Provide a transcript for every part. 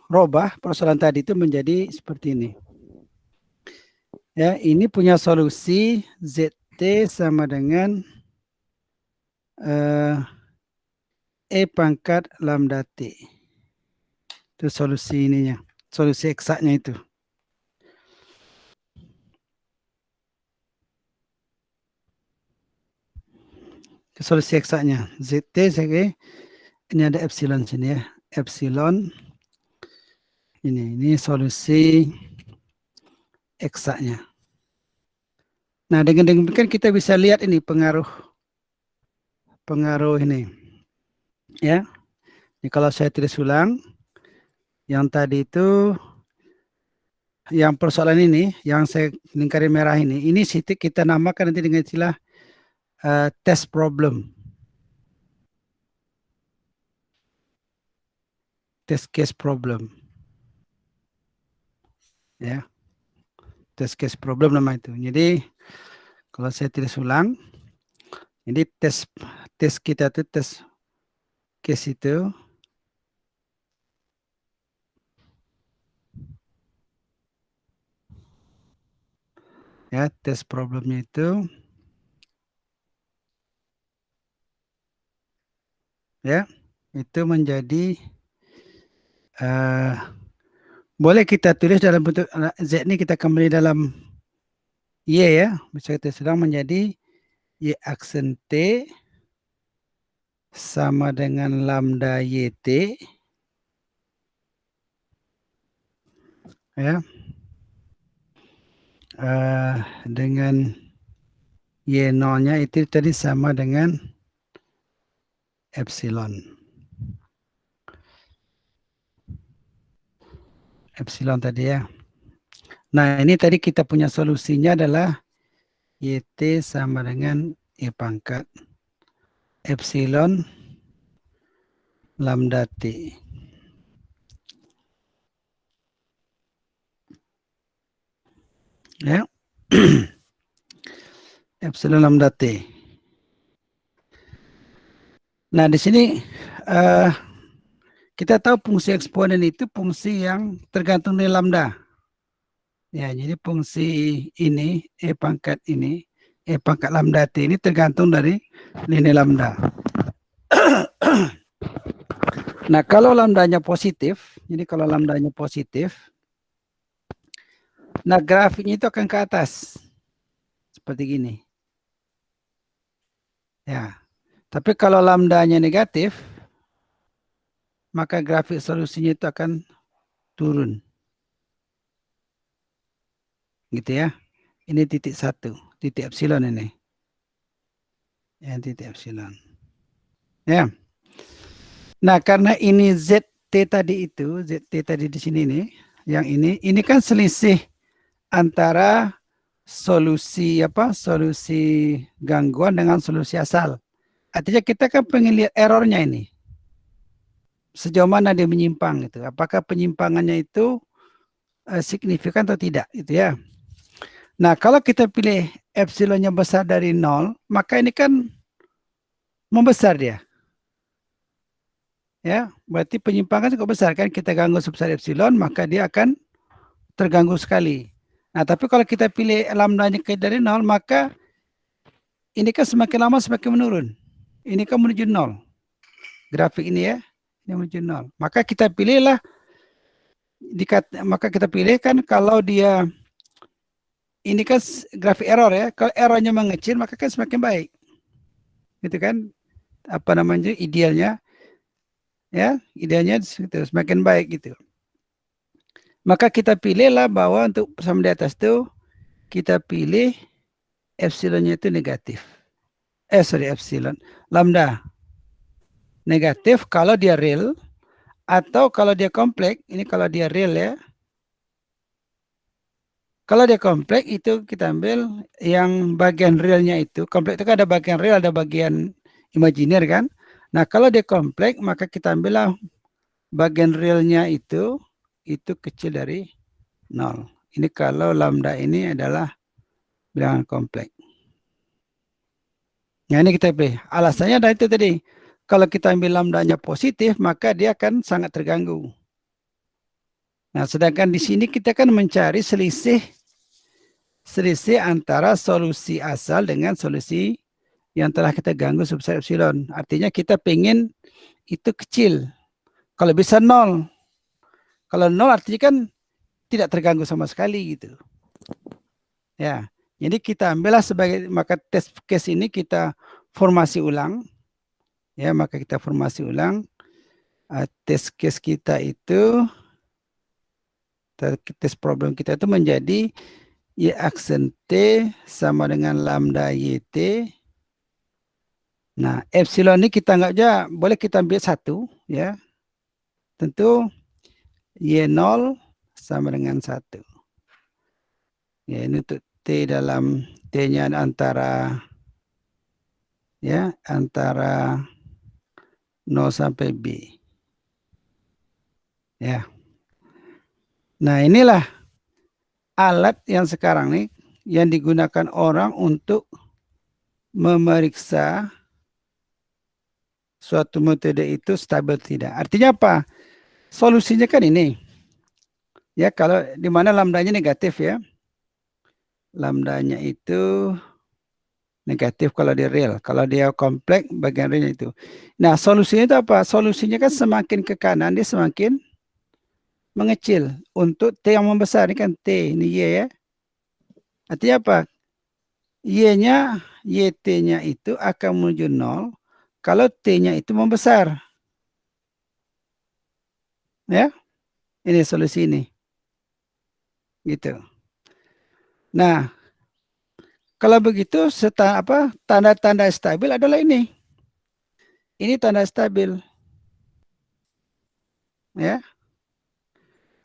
robah persoalan tadi itu menjadi seperti ini. Ya, ini punya solusi ZT sama dengan E pangkat lambda T. Itu solusi ininya, solusi eksaknya itu. Solusi eksaknya ZT sebagai ini ada epsilon sini ya, epsilon ini solusi eksaknya. Nah, dengan demikian kita bisa lihat ini pengaruh ini ya. Jadi kalau saya tulis ulang yang tadi itu, yang persoalan ini yang saya lingkari merah ini kita namakan nanti dengan istilah test problem, test case problem ya, test case problem nama itu. Jadi kalau saya tulis ulang, ini tes kita itu tes case itu ya, tes problemnya itu ya, itu menjadi boleh kita tulis dalam bentuk Z ini kita kembali dalam Y ya, bisa kita sedang menjadi Y aksen T sama dengan lambda YT ya, dengan Y0-nya itu tadi sama dengan epsilon. Epsilon tadi ya. Nah, ini tadi kita punya solusinya adalah YT sama dengan Y pangkat epsilon lambda T. Ya. Epsilon lambda T. Nah, di sini kita tahu fungsi eksponen itu fungsi yang tergantung dari lambda. Ya, jadi fungsi ini, E pangkat lambda T ini tergantung dari nilai lambda. Nah, kalau lambdanya positif, jadi kalau lambdanya positif, nah grafiknya itu akan ke atas. Seperti gini. Ya, tapi kalau lambdanya negatif, maka grafik solusinya itu akan turun. Gitu ya. Ini titik 1, titik epsilon ini. Ya, titik epsilon. Ya. Nah, karena ini ZT tadi itu, ZT tadi di sini nih, yang ini kan selisih antara solusi solusi gangguan dengan solusi asal. Artinya kita kan pengen lihat errornya ini. Sejauh mana dia menyimpang gitu. Apakah penyimpangannya itu signifikan atau tidak gitu ya. Nah, kalau kita pilih epsilonnya besar dari 0, maka ini kan membesar dia. Ya, berarti penyimpangan cukup besar kan, kita ganggu sebesar epsilon, maka dia akan terganggu sekali. Nah, tapi kalau kita pilih lambdanya dari 0, maka ini kan semakin lama semakin menurun. Ini kan menuju 0. Grafik ini ya, ini menuju 0. Maka kita pilihlah, maka kita pilih kan kalau dia, ini kan grafik error ya, kalau errornya mengecil maka kan semakin baik. Gitu kan, apa namanya, idealnya ya, idealnya semakin baik gitu. Maka kita pilihlah bahwa untuk persamaan di atas itu kita pilih epsilonnya itu negatif. Epsilon lambda negatif kalau dia real, atau kalau dia kompleks, ini kalau dia real ya. Kalau dia kompleks itu kita ambil yang bagian realnya itu. Kompleks itu kan ada bagian real, ada bagian imajiner kan. Nah, kalau dia kompleks maka kita ambillah bagian realnya itu kecil dari 0. Ini kalau lambda ini adalah bilangan kompleks. Nah, ini kita pilih. Alasannya adalah itu tadi. Kalau kita ambil lambdanya positif, maka dia akan sangat terganggu. Nah, sedangkan di sini kita kan mencari selisih antara solusi asal dengan solusi yang telah kita ganggu subset epsilon. Artinya kita pengen itu kecil. Kalau bisa 0. Kalau 0 artinya kan tidak terganggu sama sekali gitu. Ya. Jadi kita ambillah sebagai, maka test case ini kita formasi ulang. Ya, maka kita formasi ulang. Test case kita itu, test problem kita itu menjadi Y aksen T sama dengan lambda YT. Nah, epsilon ini kita anggap aja, boleh kita ambil 1. Ya. Tentu Y0 sama dengan 1. Ya, ini untuk T dalam T-nya antara, ya, antara 0 sampai B. Ya. Nah, inilah alat yang sekarang nih yang digunakan orang untuk memeriksa suatu metode itu stabil tidak. Artinya apa? Solusinya kan ini. Ya, kalau di mana lambdanya negatif ya. Lambdanya itu negatif kalau dia real. Kalau dia kompleks, bagian realnya itu. Nah, solusinya itu apa? Solusinya kan semakin ke kanan, dia semakin mengecil. Untuk T yang membesar, ini kan T, ini Y ya. Artinya apa? Y-nya, YT-nya itu akan menuju 0 kalau T-nya itu membesar. Ya, ini solusi ini. Gitu. Nah, kalau begitu, tanda-tanda stabil adalah ini. Ini tanda stabil. Ya.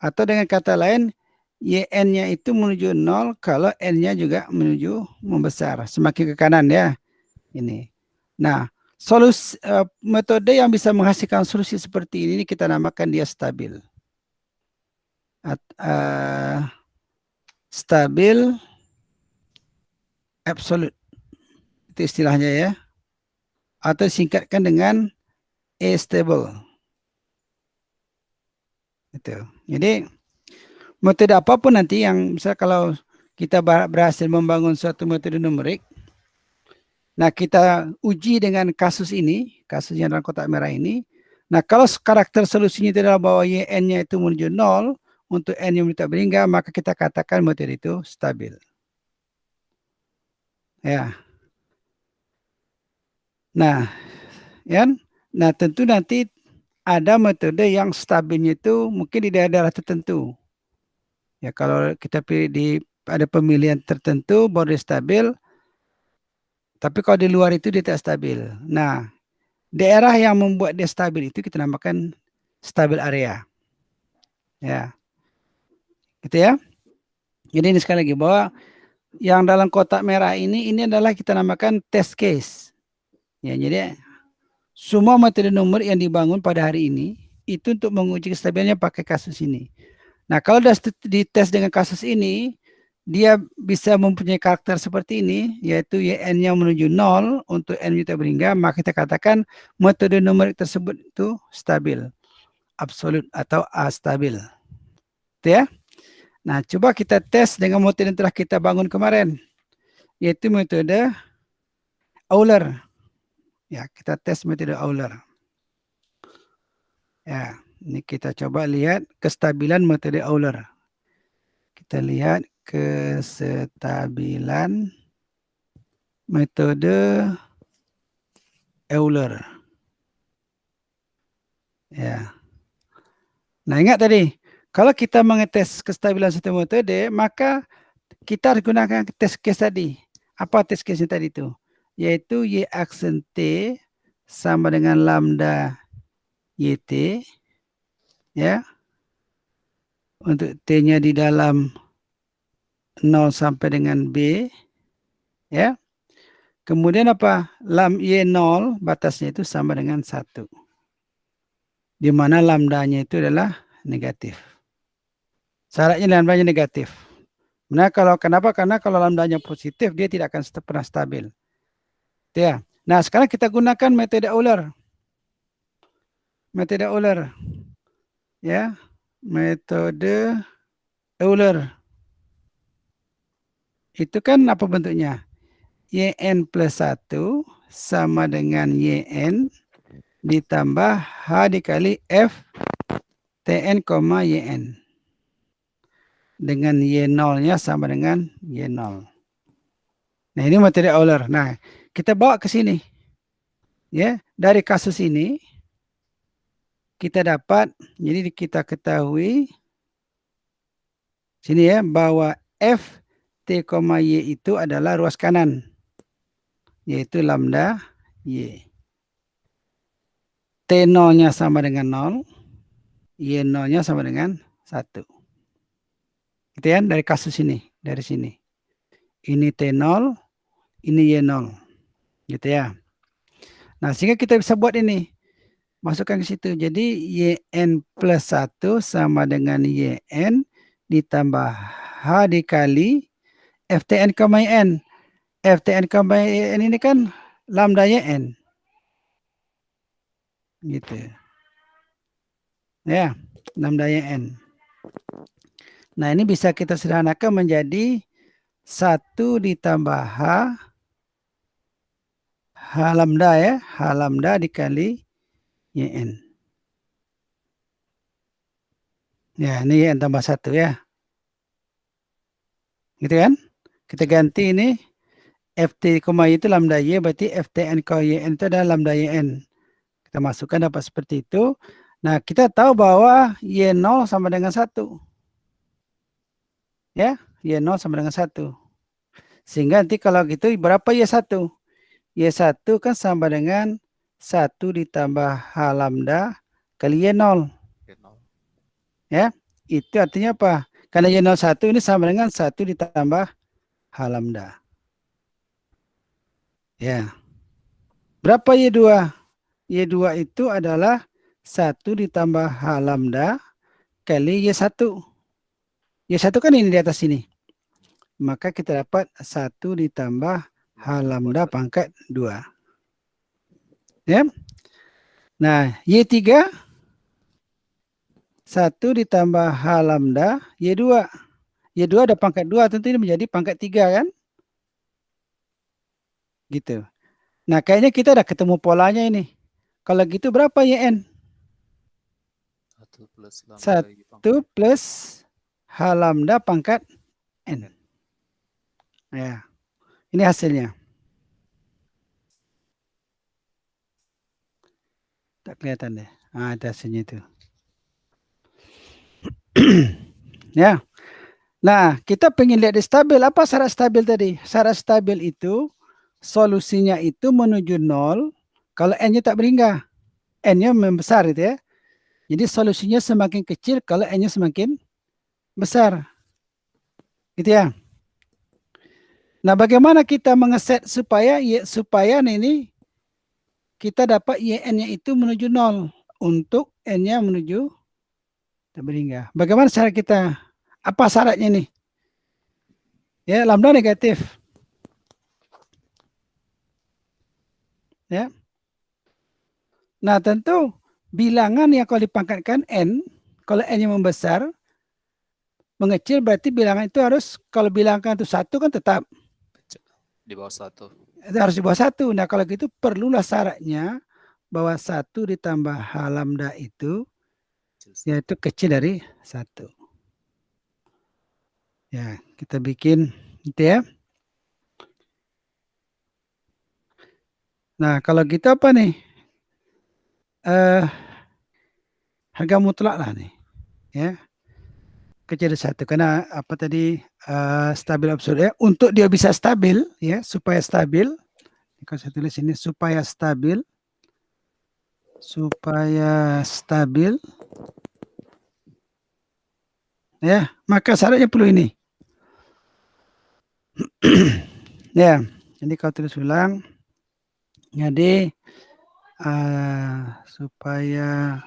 Atau dengan kata lain, YN-nya itu menuju 0 kalau N-nya juga menuju membesar. Semakin ke kanan ya. Ini. Nah, metode yang bisa menghasilkan solusi seperti ini kita namakan dia stabil. Stabil absolute. Itu istilahnya ya. Atau singkatkan dengan A-stable. Itu. Jadi metode apapun nanti yang misalnya kalau kita berhasil membangun suatu metode numerik, nah kita uji dengan kasus ini, kasus yang dalam kotak merah ini. Nah kalau karakter solusinya itu adalah bahwa YN-nya itu menuju 0, untuk N yang tak berhingga, maka kita katakan metode itu stabil. Ya. Nah, ya. Nah tentu nanti ada metode yang stabilnya itu mungkin di daerah-daerah tertentu. Ya, kalau kita pilih ada pemilihan tertentu baru dia stabil, tapi kalau di luar itu dia tidak stabil. Nah, daerah yang membuat dia stabil itu kita namakan stabil area. Ya, gitu ya. Jadi ini sekali lagi bahwa yang dalam kotak merah ini adalah kita namakan test case. Ya, jadi semua metode numerik yang dibangun pada hari ini itu untuk menguji kestabilannya pakai kasus ini. Nah, kalau sudah dites dengan kasus ini, dia bisa mempunyai karakter seperti ini, yaitu YN-nya menuju 0 untuk N tak berhingga, maka kita katakan metode numerik tersebut itu stabil, absolut atau astabil. Itu ya. Nah, coba kita tes dengan metode yang telah kita bangun kemarin, yaitu metode Euler. Ya, kita tes metode Euler. Ya, ini kita coba lihat kestabilan metode Euler. Kita lihat kestabilan metode Euler. Ya. Nah, ingat tadi, kalau kita mengetes kestabilan suatu metode, maka kita harus gunakan test case tadi. Apa test case tadi itu? Yaitu Y aksen T sama dengan lambda YT. Ya. Untuk T-nya di dalam 0 sampai dengan B. Ya. Kemudian apa? Y0 batasnya itu sama dengan 1. Di mana lambdanya itu adalah negatif. Syaratnya lambdanya negatif. Nah, kenapa? Karena kalau lambdanya positif, dia tidak akan pernah stabil. Ya. Nah, sekarang kita gunakan metode Euler. Metode Euler. Ya. Metode Euler. Itu kan apa bentuknya? YN plus 1 sama dengan YN ditambah H dikali F TN, YN. Dengan Y0-nya sama dengan Y0. Nah, ini metode Euler. Nah, kita bawa ke sini. Ya, dari kasus ini kita dapat, jadi kita ketahui sini ya, bahwa F T, Y itu adalah ruas kanan, yaitu lambda Y. T0-nya sama dengan 0, Y0-nya sama dengan 1. Gitu ya, dari kasus ini, dari sini. Ini T0, ini Y0. Gitu ya. Nah, sehingga kita bisa buat ini. Masukkan ke situ. Jadi YN plus 1 sama dengan YN ditambah H dikali FTN, YN. FTN, YN ini kan lambda YN. Gitu. Ya, lambda YN. Nah, ini bisa kita sederhanakan menjadi 1 ditambah H lambda ya. H lambda dikali YN. Ya, ini YN tambah 1 ya. Gitu kan? Kita ganti ini FT, Y itu lambda Y, berarti FTN, YN itu adalah lambda YN. Kita masukkan dapat seperti itu. Nah, kita tahu bahwa Y0 sama dengan 1. Ya, Y0 sama dengan 1. Sehingga nanti kalau gitu berapa Y1? Y1 kan sama dengan 1 ditambah H lambda kali Y0. Ya, itu artinya apa? Karena Y01 ini sama dengan 1 ditambah H lambda. Ya. Berapa Y2? Y2 itu adalah 1 ditambah H lambda kali Y1. Y1 kan ini di atas sini. Maka kita dapat 1 ditambah H lambda pangkat 2. Ya. Nah, Y3 1 ditambah H lambda Y2. Y2 ada pangkat 2, tentu ini menjadi pangkat 3 kan? Gitu. Nah, kayaknya kita udah ketemu polanya ini. Kalau gitu berapa YN? 1 plus H lambda pangkat N. Ya. Ini hasilnya. Tak kelihatan deh. Ah, itu hasilnya itu. Ya. Nah, kita pengen lihat stabil. Apa syarat stabil tadi? Syarat stabil itu solusinya itu menuju 0 kalau N-nya tak berhingga. N-nya membesar itu ya. Jadi solusinya semakin kecil kalau N-nya semakin besar. Gitu ya. Nah, bagaimana kita mengeset supaya ini kita dapat YN-nya itu menuju 0 untuk N-nya menuju tak berhingga. Bagaimana cara kita? Apa syaratnya nih? Ya, lambda negatif. Ya. Nah, tentu bilangan yang kalau dipangkatkan N, kalau N-nya membesar, mengecil berarti bilangan itu harus, kalau bilangan itu 1 kan tetap di bawah 1. Itu harus di bawah 1. Nah, kalau gitu perlulah syaratnya bahwa 1 ditambah H lambda itu yaitu kecil dari 1. Ya, kita bikin gitu ya. Nah, kalau gitu apa nih? Harga mutlak lah nih. Ya. Kecil dari 1. Karena apa tadi stabil absolut ya. Untuk dia bisa stabil ya, supaya stabil. Kalau saya tulis ini supaya stabil. Ya, maka syaratnya perlu ini. Ya, jadi kalau tulis ulang, jadi supaya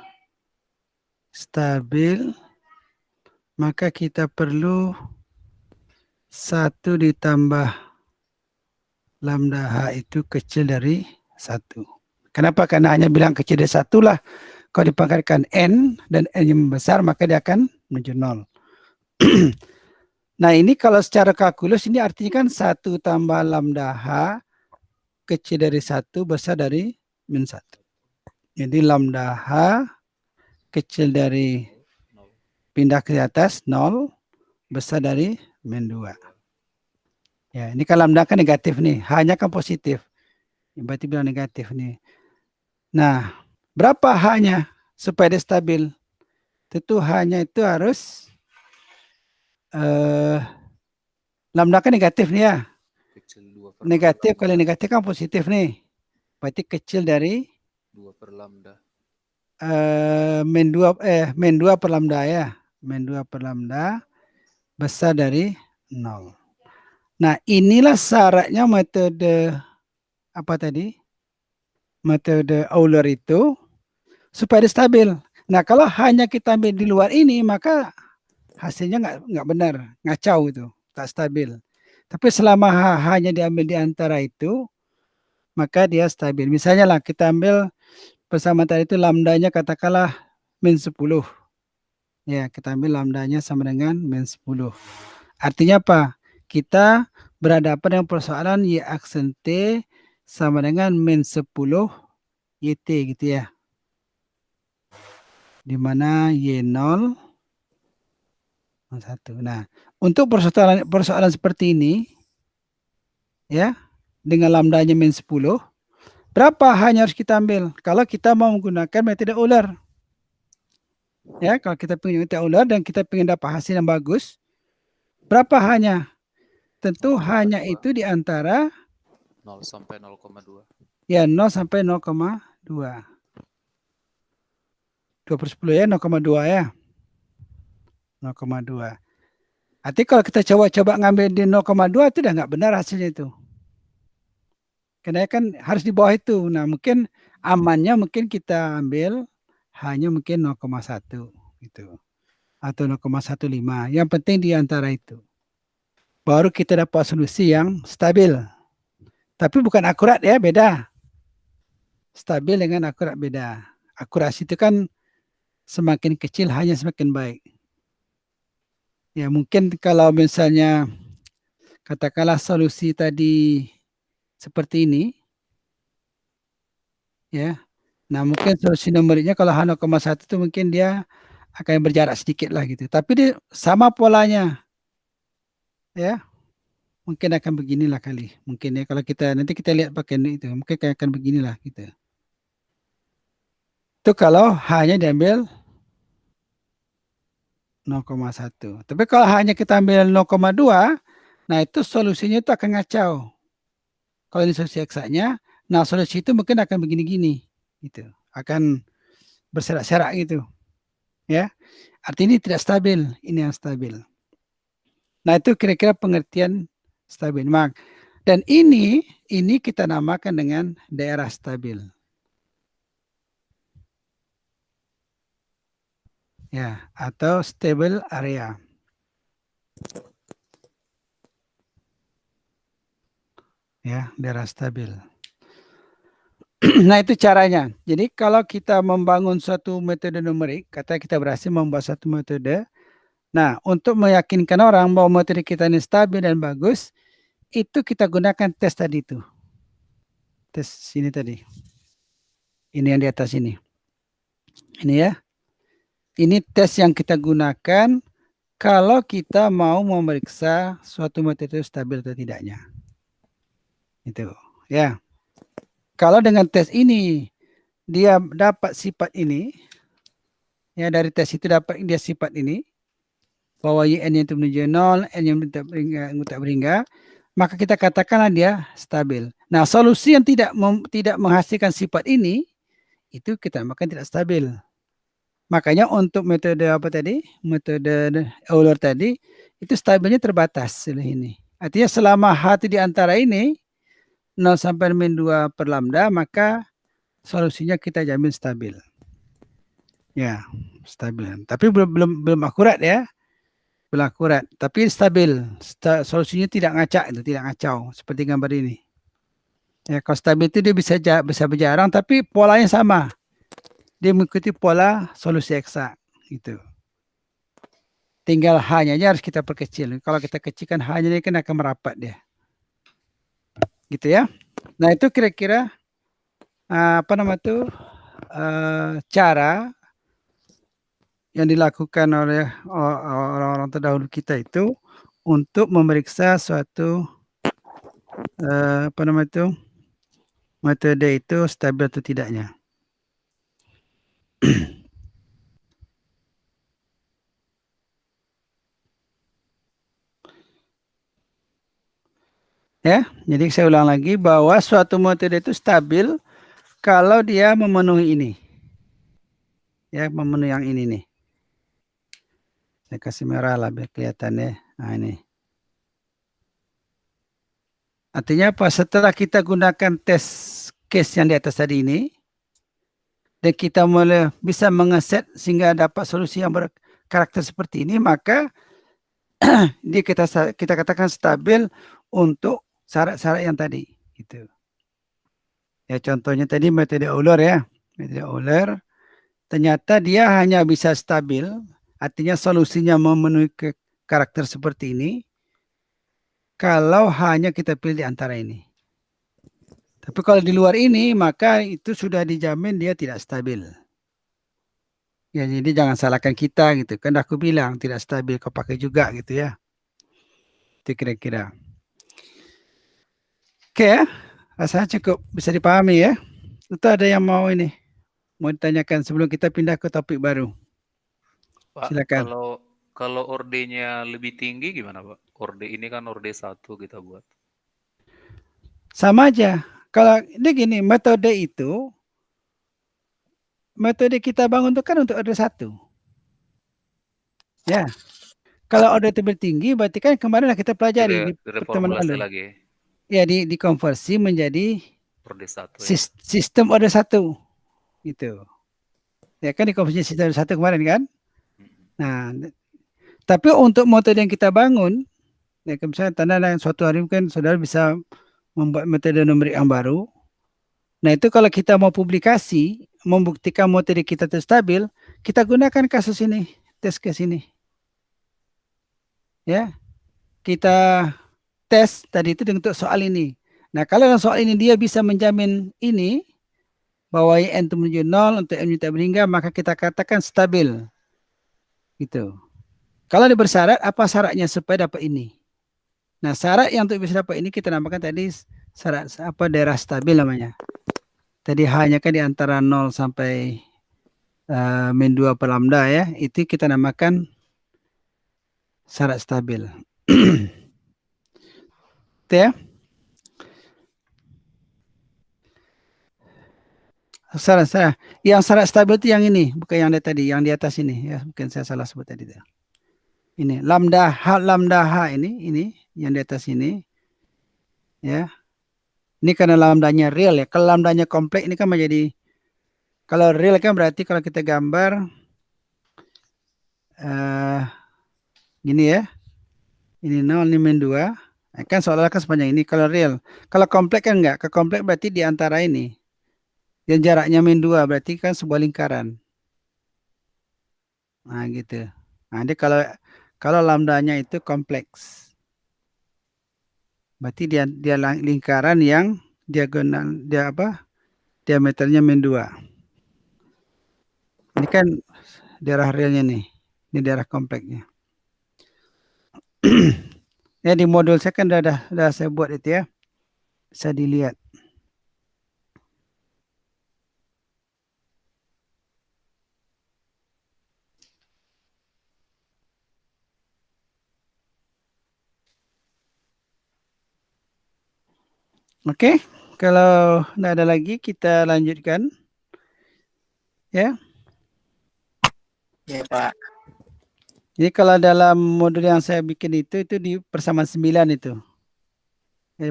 stabil, maka kita perlu 1 ditambah lambda H itu kecil dari 1. Kenapa? Karena hanya bilang kecil dari 1 lah. Kalau dipangkatkan N dan N yang besar, maka dia akan menuju 0. Nah, ini kalau secara kalkulus ini artinya kan 1 tambah lambda H kecil dari 1 besar dari min 1. Jadi lambda H kecil dari pindah ke atas 0 besar dari min 2. Ya, ini kan lambda kan negatif nih, H-nya kan positif. Berarti bilang negatif nih. Nah, berapa H-nya supaya dia stabil? Tentu H-nya itu harus lambda kan negatif nih ya. Kecil 2 per Negatif lambda. kali negatif kan positif nih. Berarti kecil dari 2 per lambda. min 2 per lambda ya. Min 2 per lambda besar dari 0. Nah, inilah syaratnya metode apa tadi? Metode Euler itu supaya dia stabil. Nah, kalau hanya kita ambil di luar ini, maka hasilnya nggak benar, ngacau itu, tak stabil. Tapi selama hanya diambil di antara itu, maka dia stabil. Misalnya lah kita ambil persamaan tadi itu lambdanya katakanlah min 10. Ya, kita ambil lambdanya sama dengan min 10. Artinya apa? Kita berhadapan dengan persoalan Y aksen T sama dengan min 10 YT gitu ya. Di mana Y0 1. Nah, untuk persoalan seperti ini ya, dengan lambdanya min 10, berapa hanya harus kita ambil kalau kita mau menggunakan metode Euler? Ya, kalau kita punya metode Euler dan kita ingin dapat hasil yang bagus, berapa hanya? Tentu hanya itu di antara 0 sampai 0,2. ya 0 sampai 0,2. 2 per 10 ya, 0,2 ya. 0,2. Artinya kalau kita coba ngambil di 0,2 itu udah nggak benar hasilnya itu. Karena kan harus di bawah itu. Nah, mungkin amannya mungkin kita ambil hanya mungkin 0,1 gitu. Atau 0,15. Yang penting di antara itu. Baru kita dapat solusi yang stabil. Tapi bukan akurat ya, beda. Stabil dengan akurat beda. Akurasi itu kan semakin kecil hanya semakin baik. Ya, mungkin kalau misalnya katakanlah solusi tadi seperti ini, ya. Nah, mungkin solusi numeriknya kalau H0,1 itu mungkin dia akan berjarak sedikit lah gitu. Tapi dia sama polanya. Ya. Mungkin akan beginilah kali. Mungkin ya kalau kita nanti kita lihat pakai itu, mungkin akan beginilah gitu. Itu kalau hanya diambil 0,1. Tapi kalau hanya kita ambil 0,2, nah itu solusinya itu akan ngacau. Kalau ini solusi eksaknya, nah solusi itu mungkin akan begini-gini gitu. Akan berserak-serak gitu. Ya. Artinya ini tidak stabil, ini yang stabil. Nah, itu kira-kira pengertian stabil. Dan ini kita namakan dengan daerah stabil. Ya, atau stable area. Ya, daerah stabil. Nah, itu caranya. Jadi kalau kita membangun suatu metode numerik, kata kita berhasil membuat satu metode. Nah, untuk meyakinkan orang bahwa metode kita ini stabil dan bagus, itu kita gunakan tes tadi itu. Tes sini tadi. Ini yang di atas ini. Ini ya. Ini tes yang kita gunakan kalau kita mau memeriksa suatu metode stabil atau tidaknya. Itu, ya. Kalau dengan tes ini dia dapat sifat ini, ya dari tes itu dapat dia sifat ini, bahwa YN yang itu menuju 0, N yang tak berhingga, maka kita katakanlah dia stabil. Nah, solusi yang tidak menghasilkan sifat ini, itu kita namakan tidak stabil. Makanya untuk metode apa tadi? Metode Euler tadi, itu stabilnya terbatas ini. Artinya selama H itu di antara ini, 0 sampai min 2 per lambda, maka solusinya kita jamin stabil. Ya, stabil. Tapi belum akurat ya. Belum akurat, tapi stabil. Solusinya tidak ngacak, itu tidak ngacau seperti gambar ini. Ya, kalau stabil itu dia bisa berjarang, tapi polanya sama. Dia mengikuti pola solusi eksak gitu. Tinggal H-nya aja harus kita perkecil. Kalau kita kecilkan H-nya ini kan akan merapat dia. Gitu ya. Nah, itu kira-kira apa nama itu cara yang dilakukan oleh orang-orang terdahulu kita itu untuk memeriksa suatu apa nama itu metode itu stabil atau tidaknya. Ya, jadi saya ulang lagi bahwa suatu metode itu stabil kalau dia memenuhi ini. Ya, memenuhi yang ini nih. Saya kasih merah lah biar kelihatan ya. Nah, ini. Artinya apa? Setelah kita gunakan tes case yang di atas tadi ini, dan kita mulai bisa mengeset sehingga dapat solusi yang berkarakter seperti ini, maka dia kita katakan stabil untuk syarat-syarat yang tadi. Gitu. Ya, contohnya tadi metode Euler ya. Metode Euler, ternyata dia hanya bisa stabil, artinya solusinya memenuhi karakter seperti ini, kalau hanya kita pilih di antara ini. Tapi kalau di luar ini, maka itu sudah dijamin dia tidak stabil. Ya, jadi jangan salahkan kita gitu. Kan aku bilang tidak stabil, kau pakai juga gitu ya. Itu kira-kira. Oke ya, rasanya cukup bisa dipahami ya. Itu ada yang mau ini, mau ditanyakan sebelum kita pindah ke topik baru. Pak, Silakan. kalau ordenya lebih tinggi gimana, Pak? Orde ini kan orde 1 kita buat. Sama aja. Kalau ini gini, metode itu, metode kita bangun itu kan untuk order 1. Ya. Kalau order tebal tinggi, berarti kan kemarin kita pelajari di pertemuan Reformulasi lalu. lagi Ya, dikonversi menjadi orde 1 ya. sistem order 1. Gitu. Ya kan dikonversi sistem order 1 kemarin kan? Nah, tapi untuk metode yang kita bangun, ya misalnya tanda suatu hari mungkin saudara bisa membuat metode numerik yang baru. Nah, itu kalau kita mau publikasi, membuktikan metode kita itu stabil, kita gunakan kasus ini, tes case ini. Ya, kita tes tadi itu untuk soal ini. Nah, kalau dalam soal ini dia bisa menjamin ini, bahwa n itu menuju 0 untuk n tidak berhingga, maka kita katakan stabil. Gitu. Kalau dia bersyarat, apa syaratnya supaya dapat ini? Nah, syarat yang untuk bisa dapat ini kita namakan tadi syarat apa daerah stabil namanya. Tadi hanya kan di antara 0 sampai min 2 per lambda ya, itu kita namakan syarat stabil. Itu ya. Yang syarat stabil itu yang ini, bukan yang tadi, yang di atas ini ya, mungkin saya salah sebut tadi itu. Ini lambda H ini yang di atas ini ya. Ini karena lambdanya real ya. Kalau lambdanya kompleks ini kan menjadi, kalau real kan berarti kalau kita gambar gini ya. Ini 0, ini min 2. Kan seolah-olah kan sepanjang ini kalau real. Kalau kompleks kan enggak. Ke kompleks berarti di antara ini. Dan jaraknya min 2 berarti kan sebuah lingkaran. Nah, gitu. Nah, dia kalau lambdanya itu kompleks. Berarti dia lingkaran yang diagonal dia apa? Diameternya min 2. Ini kan daerah realnya nih. Ini daerah kompleksnya. Ya, di modul saya kan udah saya buat itu ya. Bisa dilihat. Oke, kalau tidak ada lagi kita lanjutkan. Ya. Ya, Pak. Jadi kalau dalam modul yang saya bikin itu di persamaan 9 itu.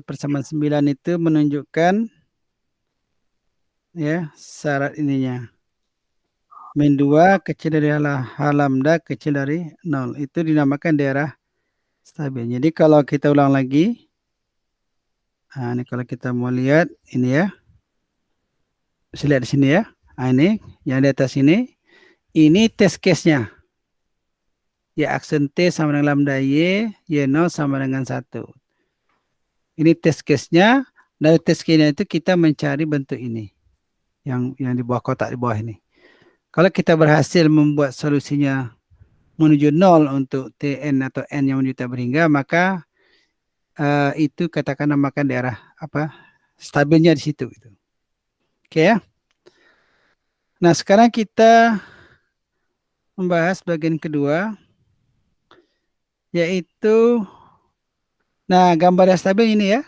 Persamaan 9 itu menunjukkan ya syarat ininya. Min 2 kecil dari H lambda kecil dari 0. Itu dinamakan daerah stabil. Jadi kalau kita ulang lagi. Nah, ini kalau kita mau lihat ini ya. Bisa lihat di sini ya. Ini yang di atas ini test case-nya. Ya aksen T sama dengan lambda Y0 sama dengan 1. Ini test case-nya. Dari test case-nya itu kita mencari bentuk ini. Yang di bawah kotak di bawah ini. Kalau kita berhasil membuat solusinya menuju 0 untuk Tn atau N yang menuju tak berhingga, maka itu katakan namakan daerah stabilnya di situ. Gitu. Oke ya. Nah sekarang kita membahas bagian kedua, yaitu gambar daerah stabil ini ya.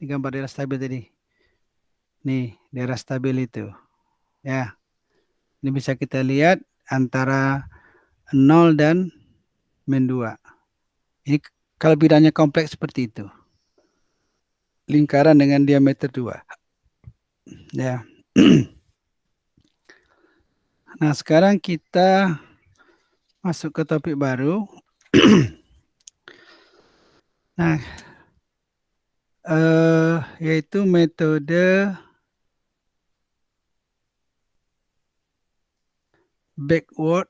Ini gambar daerah stabil tadi. Nih daerah stabil itu. Ya. Ini bisa kita lihat antara 0 dan min 2. Ini kalau bidangnya kompleks seperti itu. Lingkaran dengan diameter 2. Ya. Nah, sekarang kita masuk ke topik baru. Nah, yaitu metode backward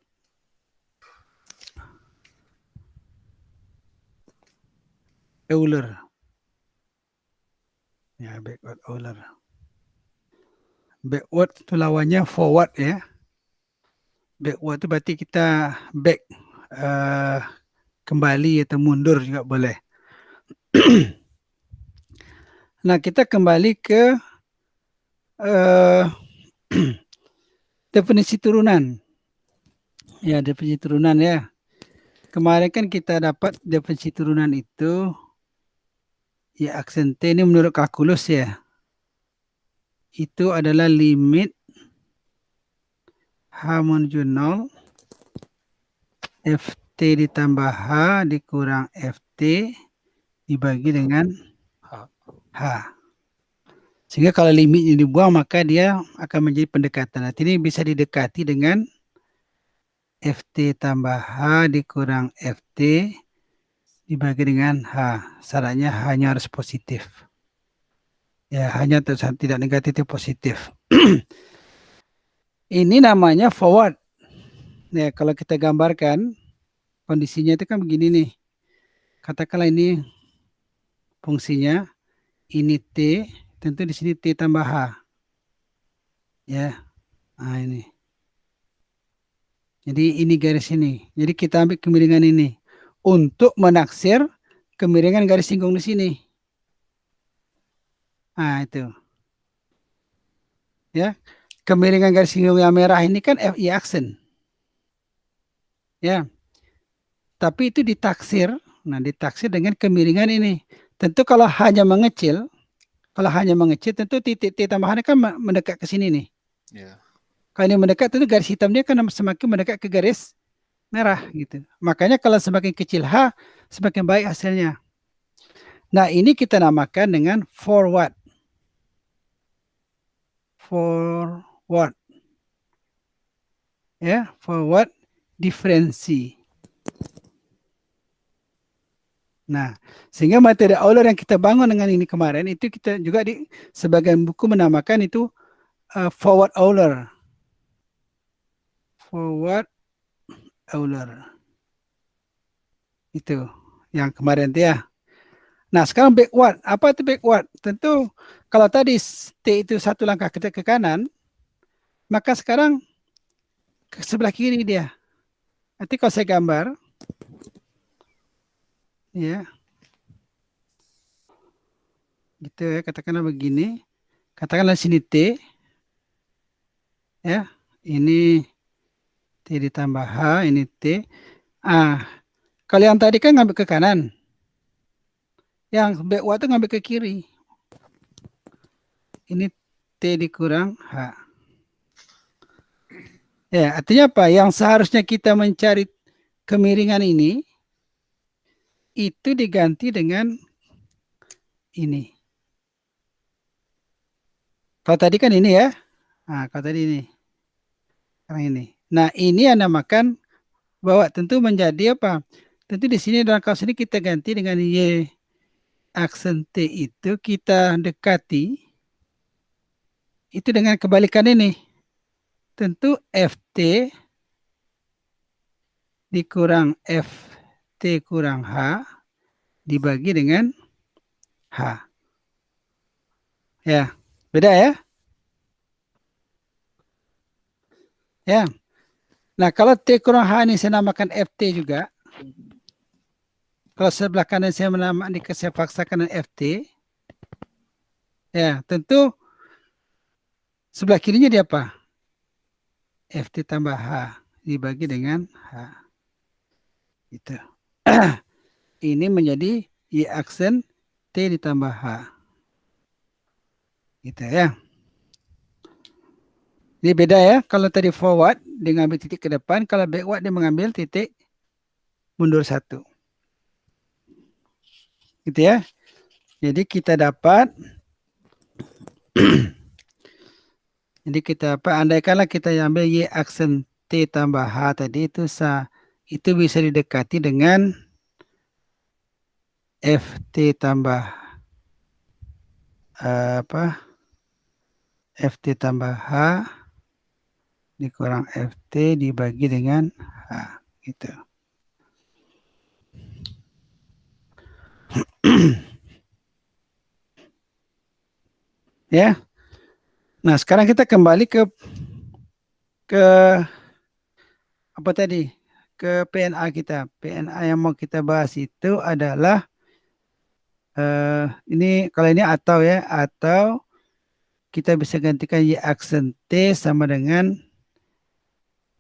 Euler. Ya, backward Euler. Backward itu lawannya forward ya. Backward itu berarti kita back, kembali atau mundur juga boleh. Nah, kita kembali ke definisi turunan. Ya, definisi turunan ya. Kemarin kan kita dapat definisi turunan itu, ya aksen T ini menurut kalkulus ya. Itu adalah limit H menuju 0, FT ditambah H dikurang FT dibagi dengan H. Sehingga kalau limitnya dibuang maka dia akan menjadi pendekatan. Nanti ini bisa didekati dengan FT tambah H dikurang FT dibagi dengan H. Syaratnya hanya harus positif. Ya, hanya tidak negatif, positif. Ini namanya forward. Ya, kalau kita gambarkan kondisinya itu kan begini nih. Katakanlah ini fungsinya, ini T, tentu di sini T tambah H. Ya, nah ini. Jadi ini garis ini. Jadi kita ambil kemiringan ini untuk menaksir kemiringan garis singgung di sini. Nah itu. Ya, kemiringan garis singgung yang merah ini kan FI aksen. Ya. Tapi itu ditaksir. Nah, ditaksir dengan kemiringan ini. Tentu kalau hanya mengecil, tentu titik T tambahannya kan mendekat ke sini nih. Yeah. Kalau ini mendekat, tentu garis hitam dia kan semakin mendekat ke garis merah gitu. Makanya kalau semakin kecil H, semakin baik hasilnya. Nah, ini kita namakan dengan forward. Forward. Ya, forward diferensi. Nah, sehingga metode Euler yang kita bangun dengan ini kemarin, itu kita juga di sebagian buku menamakan itu forward Euler. Forward Euler. Itu yang kemarin ya. Nah, sekarang backward. Apa itu backward? Tentu kalau tadi T itu satu langkah ke kanan, maka sekarang ke sebelah kiri dia. Nanti kalau saya gambar, ya, gitu ya, katakanlah begini. Katakanlah sini T, ya, ini T ditambah H, ini T. Kalau yang tadi kan ngambil ke kanan. Yang backward itu ngambil ke kiri. Ini T dikurang H. Ya, artinya apa? Yang seharusnya kita mencari kemiringan ini, itu diganti dengan ini. Kalau tadi kan ini ya. Nah, kalau tadi ini. Sekarang ini. Nah, ini yang namakan bahwa tentu menjadi apa? Tentu di sini dalam kasus ini kita ganti dengan Y aksen T itu kita dekati itu dengan kebalikan ini. tentu FT dikurang FT kurang H dibagi dengan H. Ya, beda ya? Ya. Nah, kalau T kurang H ini saya namakan FT juga. Kalau sebelah kanan saya saya paksakan dengan FT. Ya, tentu sebelah kirinya dia apa? FT tambah H dibagi dengan H. Itu. Ini menjadi Y aksen T ditambah H. Gitu ya. Ini beda ya. Kalau tadi forward, dia mengambil titik ke depan. Kalau backward, dia mengambil titik mundur 1. Gitu ya. Jadi kita dapat jadi kita andaikanlah kita ambil Y aksen T tambah H tadi itu bisa didekati dengan FT tambah FT tambah H dikurang FT dibagi dengan H gitu. Ya. Nah, sekarang kita kembali ke apa tadi? Ke PNA kita. PNA yang mau kita bahas itu adalah ini kalau ini atau ya, atau kita bisa gantikan Y aksen T sama dengan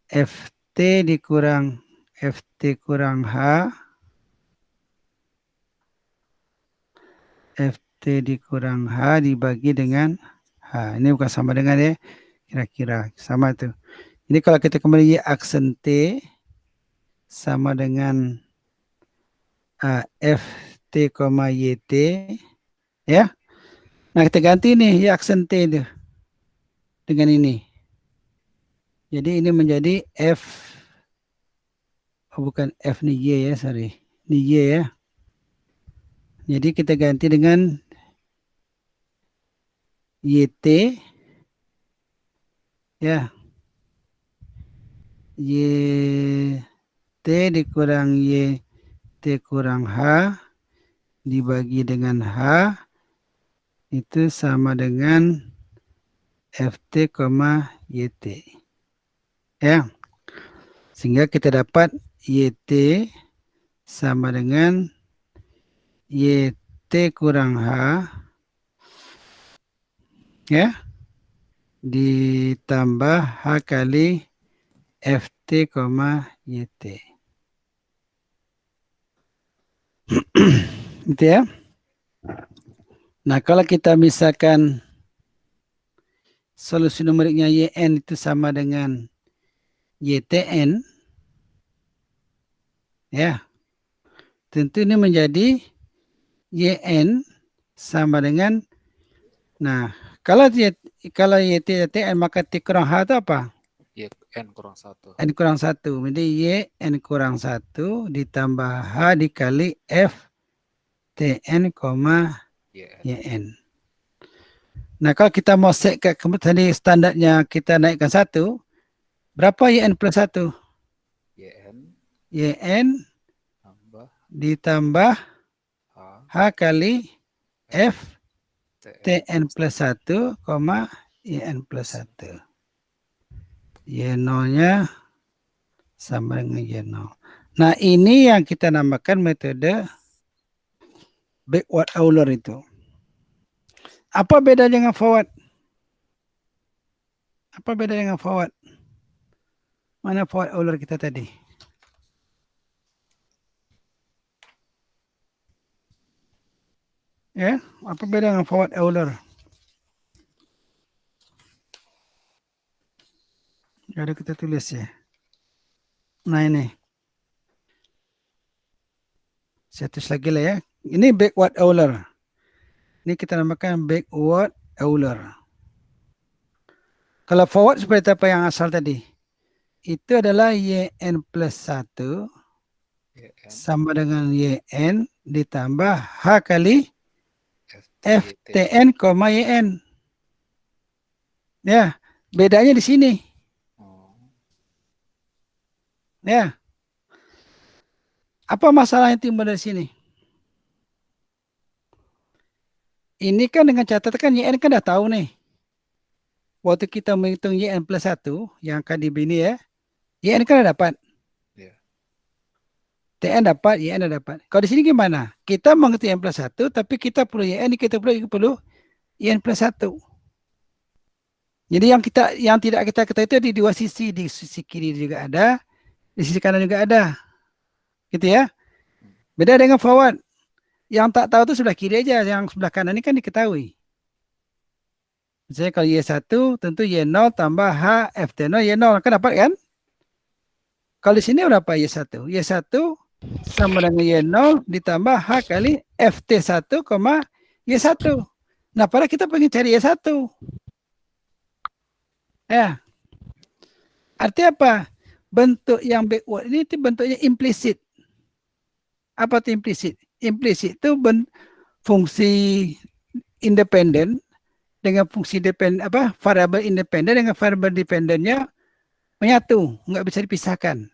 FT dikurang FT kurang H FT dikurang H dibagi dengan H. Ini bukan sama dengan ya, kira-kira sama tuh. Ini kalau kita kembali Y aksen T sama dengan FT, YT ya. Nah, kita ganti nih Y aksen T itu dengan ini. Jadi ini menjadi bukan F nih Y ya, sorry. Ini Y ya. Jadi kita ganti dengan YT ya. YT dikurang YT kurang H dibagi dengan H itu sama dengan FT, YT. Ya. Sehingga kita dapat YT sama dengan YT kurang H ya ditambah H kali FT, YT. Gitu ya. Nah, kalau kita misalkan solusi numeriknya YN itu sama dengan YTN, ya, tentu ini menjadi YN sama dengan, nah, kalau YTN maka T kurang H itu apa? N kurang 1. N kurang 1. Jadi YN kurang 1 ditambah H dikali F TN, YN. Nah, kalau kita mau set ke tadi standarnya kita naikkan 1, berapa YN plus 1? YN ditambah H kali F TN plus 1, YN plus 1. Y0-nya sama dengan Y0. Nah, ini yang kita namakan metode backward Euler itu. Apa beda dengan forward? Apa beda dengan forward? Mana forward Euler kita tadi? Ya, apa beda dengan forward Euler? Ada kita tulis ya. Nah, ini. Saya tulis lagi lah ya. Ini backward Euler. Ini kita namakan backward Euler. Kalau forward seperti apa yang asal tadi? Itu adalah YN plus 1 sama dengan YN ditambah H kali FTN, YN. Ya, bedanya di sini. Ya. Apa masalah yang timbul dari sini? Ini kan dengan catatan YN kan dah tahu nih. Waktu kita menghitung YN plus 1 yang akan dibini ya. YN kan dah dapat. Ya. TN dapat, YN dah dapat. Kalau di sini gimana? Kita menghitung YN plus 1 tapi kita perlu YN, kita perlu YN plus 1. Jadi yang tidak kita ketahui itu di dua sisi, di sisi kiri juga ada, di sisi kanan juga ada. Gitu ya. Beda dengan forward. Yang tak tahu itu sebelah kiri aja, yang sebelah kanan ini kan diketahui. Misalnya kalau Y1 tentu Y0 tambah H FT0 Y0 kan dapat kan? Kalau di sini berapa Y1? Y1 sama dengan Y0 ditambah H kali FT1, Y1. Nah, padahal kita pengen cari Y1. Ya. Artinya apa? Bentuk yang backward ini itu bentuknya implisit. Apa itu implisit? Implisit itu fungsi independen dengan fungsi dependen variabel independen dengan variabel dependennya menyatu, nggak bisa dipisahkan.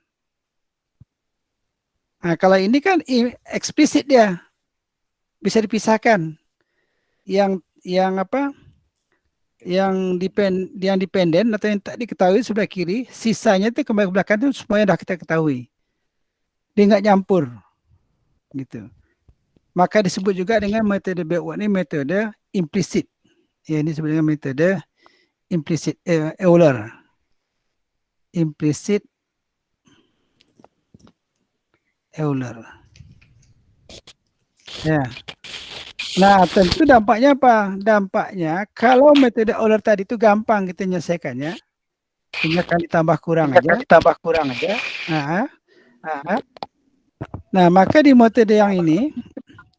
Nah, kalau ini kan eksplisit dia bisa dipisahkan. Yang apa? Yang dependen atau yang tak diketahui sebelah kiri, sisanya itu kembali ke belakang itu semuanya dah kita ketahui. Dia nggak nyampur, gitu. Maka disebut juga dengan metode backward ini metode implisit. Ya, ini disebut dengan metode implicit Euler. Implicit Euler. Ya. Nah, tentu dampaknya apa? Dampaknya kalau metode Euler tadi itu gampang kita menyelesaikannya. Tinggal kali tambah kurang aja. Nah, maka di metode yang ini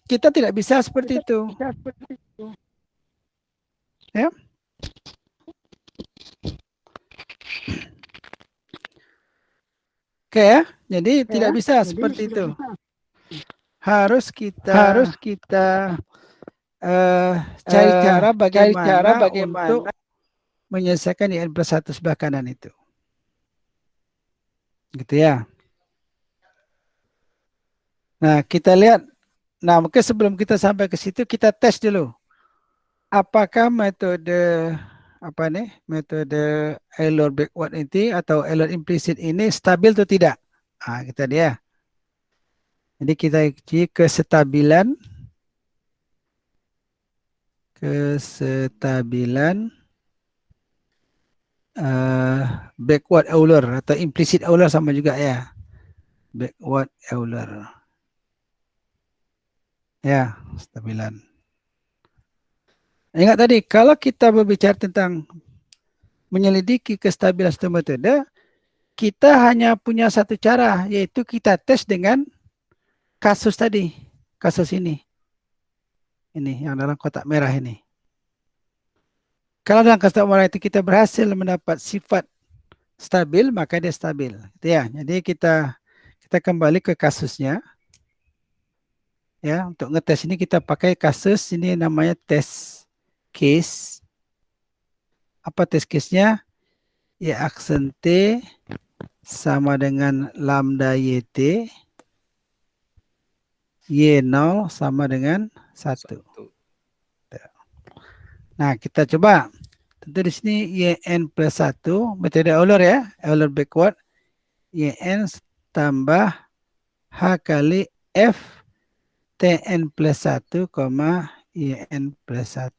kita tidak bisa seperti itu. Ya. Oke ya. Jadi tidak bisa seperti itu. Harus kita cari cara bagaimana untuk menyelesaikan IN plus 1 sebelah kanan itu. Gitu ya. Nah, kita lihat. Nah, mungkin sebelum kita sampai ke situ, kita tes dulu. Apakah metode metode Euler backward ini atau Euler implicit ini stabil atau tidak? Nah, kita dia. Jadi kita uji kesestabilan backward Euler atau implicit Euler sama juga ya. Backward Euler. Ya, stabilan. Ingat tadi, kalau kita berbicara tentang menyelidiki kestabilan suatu metode, kita hanya punya satu cara, yaitu kita tes dengan kasus tadi, kasus ini. Ini yang dalam kotak merah ini. Kalau dalam kotak merah itu kita berhasil mendapat sifat stabil, maka dia stabil. Ya, jadi kita kembali ke kasusnya. Ya, untuk ngetes ini kita pakai kasus ini namanya test case. Apa test case-nya? Ya, aksen T sama dengan lambda YT. Y0 sama dengan 1. Nah, kita coba. Tentu di sini YN plus 1, metode Euler ya, Euler backward. YN tambah H kali F TN plus 1, YN plus 1.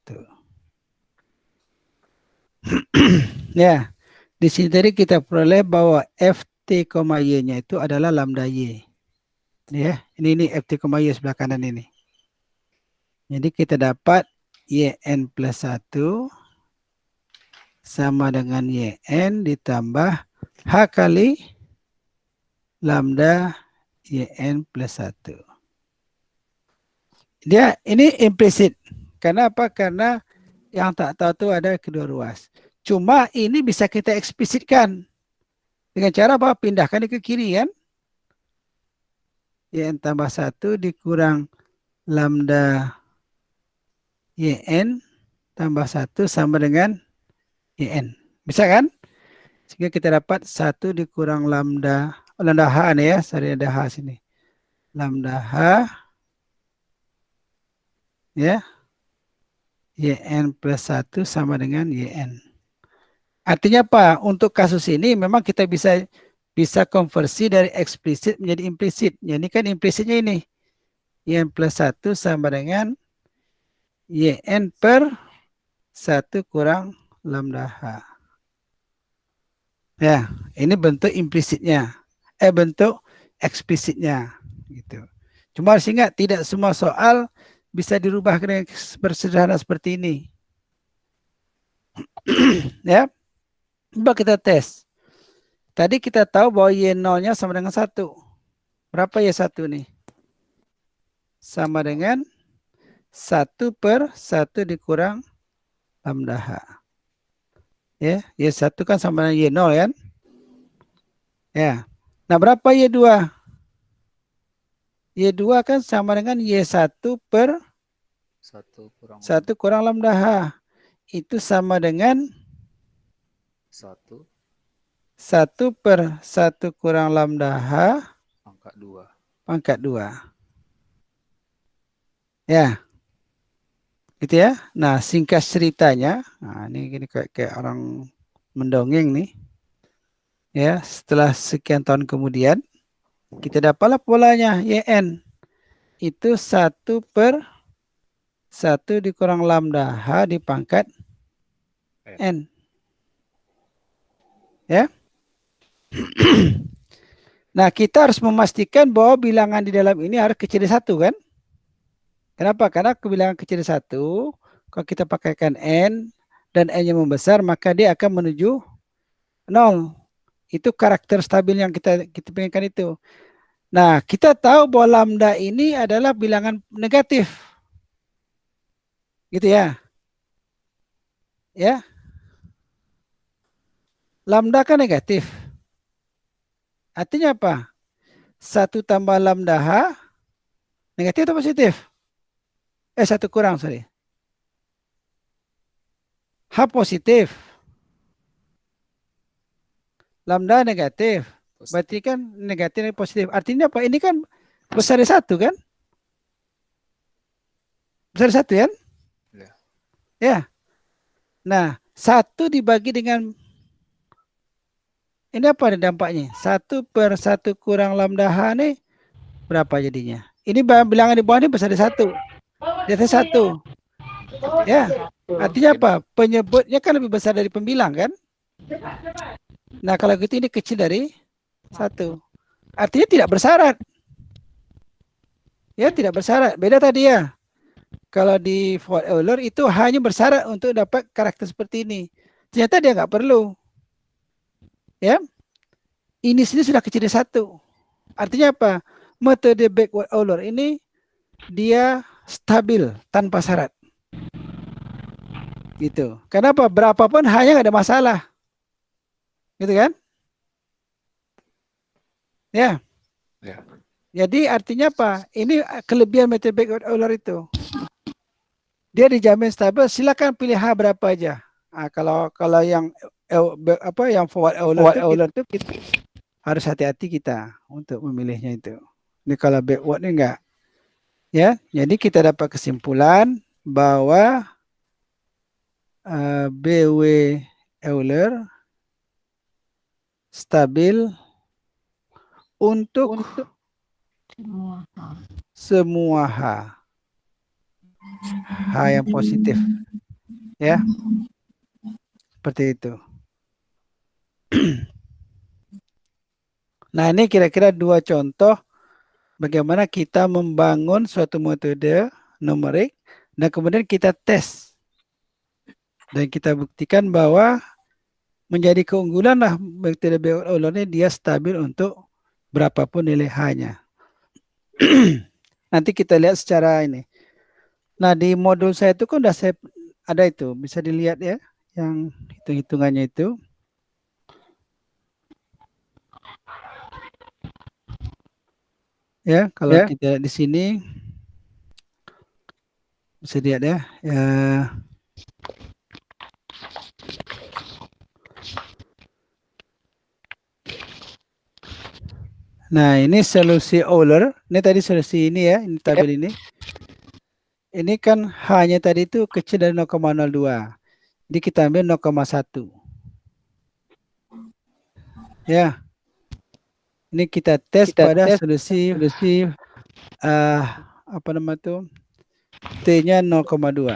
Ya, di sini tadi kita peroleh bahwa FT, Y-nya itu adalah lambda Y. Ya, ini FT, Y sebelah kanan ini. Jadi kita dapat YN plus 1 sama dengan YN ditambah H kali lambda YN plus 1. Dia ini implisit. Karena apa? Karena yang tak tahu itu ada kedua ruas. Cuma ini bisa kita eksplisitkan. Dengan cara apa? Pindahkan ke kiri kan? YN tambah 1 dikurang lambda YN tambah 1 sama dengan YN. Bisa kan? Sehingga kita dapat 1 dikurang lambda lambda H nih ya, sorry ada H sini. Lambda H ya, YN plus 1 sama dengan YN. Artinya apa? Untuk kasus ini memang kita bisa konversi dari eksplisit menjadi implisit. Jadi kan implisitnya ini. YN plus 1 sama dengan YN per 1 kurang lambda H. Ya, ini bentuk implisitnya. Bentuk eksplisitnya. Gitu. Cuma harus ingat, tidak semua soal bisa dirubah dengan bersederhana seperti ini. Ya, coba kita tes. Tadi kita tahu bahwa Y0-nya sama dengan 1. Berapa Y1 nih? Sama dengan 1 per 1 dikurang lambda H. Ya, Y1 kan sama dengan Y0 kan? Ya. Nah, berapa Y2? Y2 kan sama dengan Y1 per 1 kurang lambda H. Itu sama dengan 1 per 1 kurang lambda H pangkat 2. pangkat 2. Ya. Gitu ya. Nah, singkat ceritanya, nah ini kayak orang mendongeng nih. Ya, setelah sekian tahun kemudian kita dapatlah polanya YN. Itu 1 per 1 dikurang lambda H di pangkat N. Ya. Nah, kita harus memastikan bahwa bilangan di dalam ini harus kecil dari 1 kan? Kenapa? Karena bilangan kecil dari 1, kalau kita pakaikan N dan N-nya membesar, maka dia akan menuju 0. Itu karakter stabil yang kita pengenkan itu. Nah, kita tahu bahwa lambda ini adalah bilangan negatif. Gitu ya. Ya. Lambda kan negatif. Artinya apa? 1 tambah lambda H negatif atau positif? 1 kurang, sorry. H positif. Lambda negatif. Berarti kan negatif dan positif. Artinya apa? Ini kan besar dari 1 kan? Besar dari 1 kan? Ya. Ya. Nah, 1 dibagi dengan ini apa nih dampaknya? 1 per 1 kurang lambda H nih berapa jadinya? Ini bilangan di bawah ini besar dari 1. Di atas 1. Ya. Artinya apa? Penyebutnya kan lebih besar dari pembilang kan? Nah, kalau gitu ini kecil dari 1. Artinya tidak bersyarat. Ya, tidak bersyarat. Beda tadi ya. Kalau di Ford Euler itu hanya bersyarat untuk dapat karakter seperti ini. Ternyata dia nggak perlu. Ya. Ini sini sudah kecil dari 1. Artinya apa? Metode backward Euler ini dia stabil tanpa syarat. Gitu. Kenapa? Berapapun hanya nggak ada masalah. Gitu kan? Ya. Ya. Jadi artinya apa? Ini kelebihan metode backward Euler itu. Dia dijamin stabil, silakan pilih H berapa aja. Nah, kalau yang yang forward Euler itu kita harus hati-hati kita untuk memilihnya itu. Ini kalau backward ini enggak. Ya, jadi kita dapat kesimpulan bahwa BW Euler stabil untuk semua H. H yang positif. Ya. Seperti itu. Nah, ini kira-kira 2 contoh bagaimana kita membangun suatu metode numerik dan kemudian kita tes. Dan kita buktikan bahwa menjadi keunggulan lah metode Euler ini dia stabil untuk berapapun nilai H-nya. Nanti kita lihat secara ini. Nah, di modul saya itu kan udah saya ada itu, bisa dilihat ya yang hitung-hitungannya itu. Ya, kalau kita di sini bisa lihat ya. Nah, ini solusi Euler. Ini tadi solusi ini ya, ini tabel ini. Ini kan hanya tadi itu kecil dari 0,02. Jadi kita ambil 0,1. Ya, ini kita tes pada solusi apa nama itu? T-nya 0,2.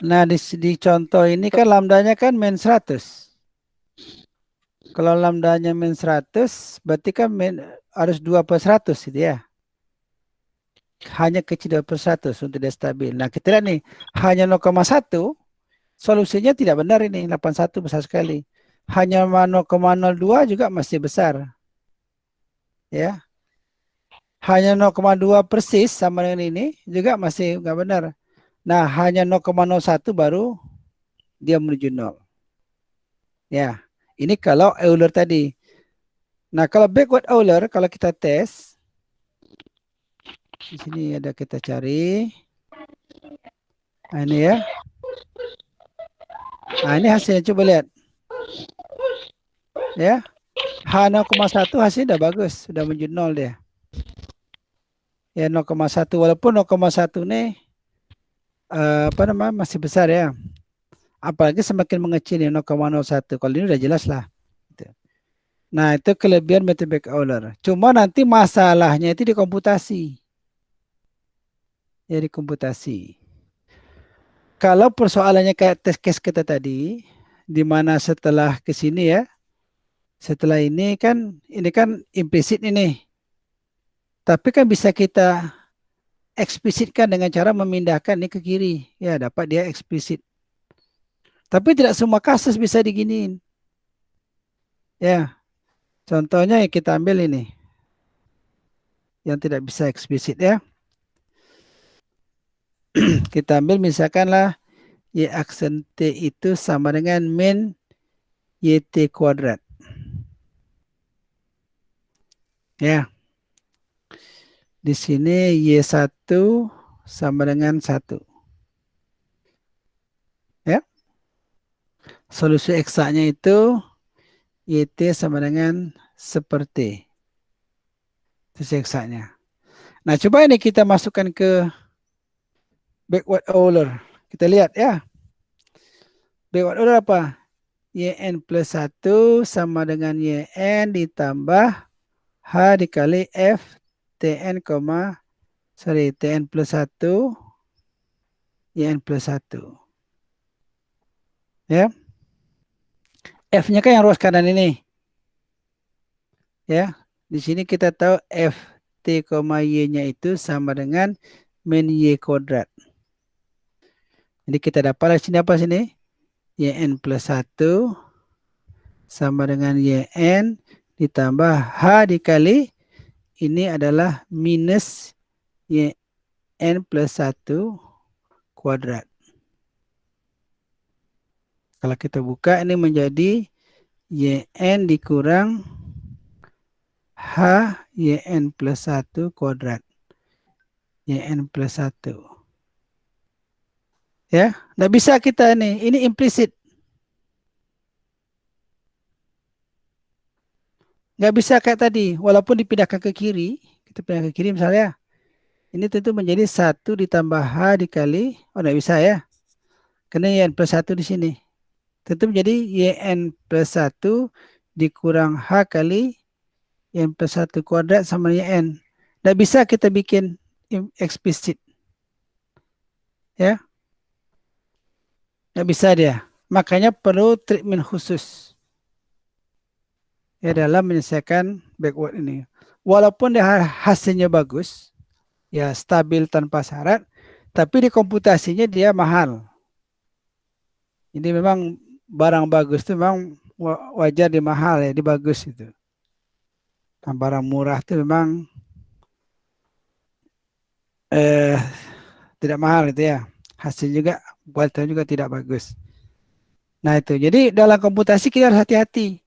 Nah, di contoh ini kan lambdanya kan min 100. Kalau lambdanya min 100, berarti kan harus 2/100 gitu ya. Hanya kecil 2/100 untuk dia stabil. Nah, kita lihat nih, hanya 0,1, solusinya tidak benar ini, 81 besar sekali. Hanya 0,02 juga masih besar. Ya. Hanya 0,2 persis sama dengan ini juga masih nggak benar. Nah, hanya 0,01 baru dia menuju 0. Ya, ini kalau Euler tadi. Nah, kalau backward Euler, kalau kita tes, di sini ada kita cari. Nah, ini ya. Nah, ini hasilnya, coba lihat. Ya, H0,1 hasilnya udah bagus, sudah menuju 0 dia. Ya, 0,1, walaupun 0,1 nih apa namanya masih besar ya. Apalagi semakin mengecil ya 0,01. Kalau ini udah jelas lah. Nah, itu kelebihan metode back Euler. Cuma nanti masalahnya itu di komputasi. Ya, di komputasi. Kalau persoalannya kayak test case kita tadi, di mana setelah ke sini ya, setelah ini kan implisit ini. Tapi kan bisa kita eksplisitkan dengan cara memindahkan ini ke kiri. Ya, dapat dia eksplisit. Tapi tidak semua kasus bisa diginiin. Ya, contohnya yang kita ambil ini. Yang tidak bisa eksplisit ya. Kita ambil misalkanlah Y aksen T itu sama dengan min YT kuadrat. Ya. Di sini Y1 sama dengan 1. Ya. Solusi eksaknya itu YT sama dengan seperti. Solusi eksaknya. Nah, coba ini kita masukkan ke backward Euler. Kita lihat ya. Backward Euler apa? YN plus 1 sama dengan YN ditambah H dikali F TN, TN plus 1 YN plus 1. Ya. F-nya kan yang ruas kanan ini. Ya. Di sini kita tahu F T, Y-nya itu sama dengan min Y kuadrat. Jadi kita dapat di sini apa sini? YN plus 1 sama dengan YN ditambah H dikali ini adalah minus YN plus 1 kuadrat. Kalau kita buka ini menjadi YN dikurang H YN plus 1 kuadrat. YN plus 1. Ya, nggak bisa kita ini implisit. Nggak bisa kayak tadi, walaupun dipindahkan ke kiri, kita pindah ke kiri misalnya, ini tentu menjadi 1 ditambah H dikali, nggak bisa ya, karena YN plus 1 di sini. Tentu menjadi YN plus 1 dikurang H kali YN plus 1 kuadrat sama YN. Nggak bisa kita bikin eksplisit. Ya. Nggak bisa dia. Makanya perlu treatment khusus. Ya, dalam menyelesaikan backward ini. Walaupun dia hasilnya bagus, ya stabil tanpa syarat, tapi di komputasinya dia mahal. Jadi memang barang bagus itu memang wajar di mahal ya, di bagus itu. Nah, barang murah itu memang tidak mahal itu ya. Hasil juga, kualitas juga tidak bagus. Nah itu, jadi dalam komputasi kita harus hati-hati.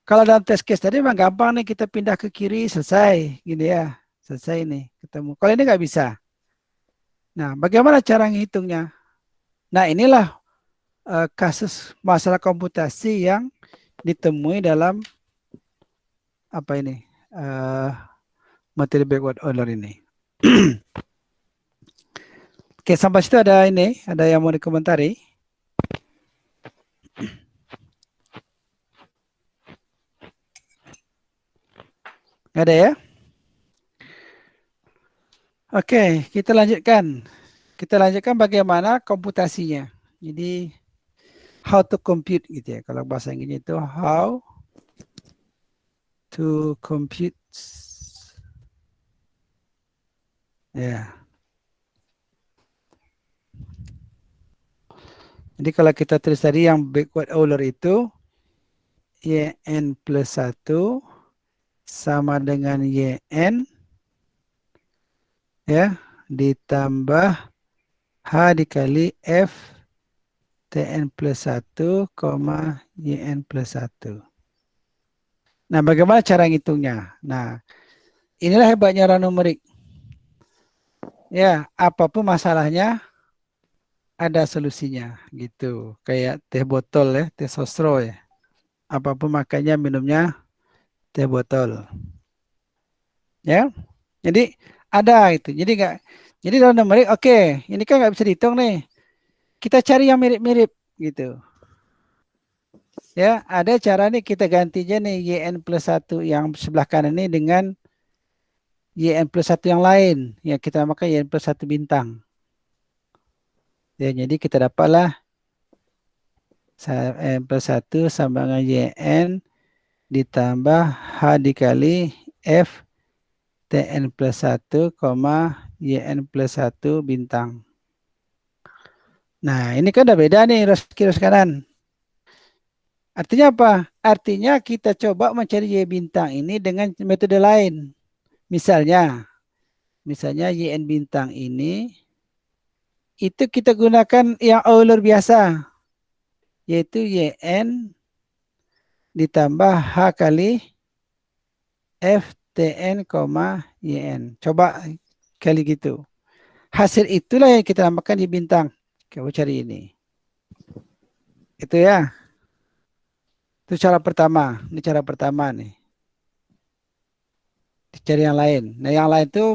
Kalau dalam test case tadi memang gampang nih, kita pindah ke kiri selesai, gini ya. Selesai nih, ketemu. Kalau ini nggak bisa. Nah, bagaimana cara ngitungnya? Nah, inilah kasus masalah komputasi yang ditemui dalam apa ini? Materi backward order ini. Oke, sampai situ ada ini, ada yang mau dikomentari? Nggak ada ya? Oke, kita lanjutkan. Kita lanjutkan bagaimana komputasinya. Jadi, how to compute gitu ya. Kalau bahasa Inggrisnya itu how to compute. Ya. Jadi kalau kita tulis tadi yang backward order itu yn plus 1 sama dengan yn ya ditambah h dikali f tn plus 1, yn plus 1. Nah, bagaimana cara ngitungnya? Nah, inilah hebatnya orang numerik. Ya, apapun masalahnya ada solusinya gitu. Kayak teh botol ya, teh sosro ya. Apapun makannya, minumnya teh botol. Ya. Jadi ada itu. Jadi dalam numerik oke, ini kan nggak bisa dihitung nih. Kita cari yang mirip-mirip gitu. Ya, ada cara nih kita gantinya nih yn plus 1 yang sebelah kanan ini dengan yn plus 1 yang lain. Ya, kita namakan yn plus 1 bintang. Ya, jadi kita dapatlah n plus 1 sama dengan yn ditambah h dikali f tn plus 1, yn plus 1 bintang. Nah, ini kan udah beda nih kiri kanan. Artinya apa? Artinya kita coba mencari y bintang ini dengan metode lain. Misalnya yn bintang ini itu kita gunakan yang Euler biasa, yaitu yn ditambah h kali f tn, yn. Coba kali gitu. Hasil itulah yang kita namakan y bintang. Coba cari ini. Itu ya. Itu cara pertama. Ini cara pertama nih. Cari yang lain. Nah, yang lain itu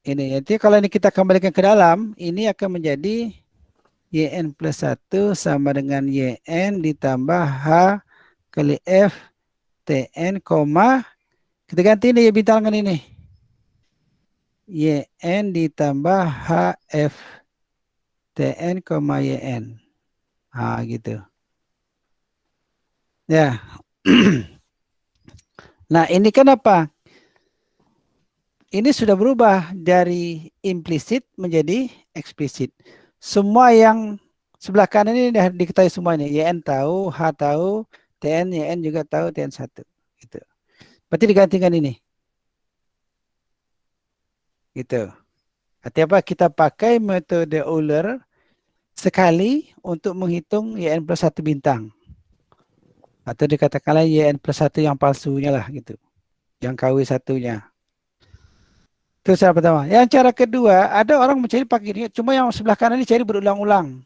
ini. Jadi kalau ini kita kembalikan ke dalam, ini akan menjadi yn plus 1 sama dengan yn ditambah h kali f tn, kita ganti ini y bintangan ini. yn ditambah hf tn, yn. Nah, gitu. Ya. Nah, ini kan apa? Ini sudah berubah dari implisit menjadi eksplisit. Semua yang sebelah kanan ini sudah diketahui semuanya. Yn tahu, H tahu, Tn, Yn juga tahu, Tn1. Gitu. Berarti digantikan ini. Gitu. Artinya apa? Kita pakai metode Euler sekali untuk menghitung Yn plus 1 bintang. Atau dikatakanlah Yn plus 1 yang palsunya lah gitu. Yang KW satunya. Itu cara pertama. Yang cara kedua, ada orang mencari pakai ini, cuma yang sebelah kanan dicari berulang-ulang.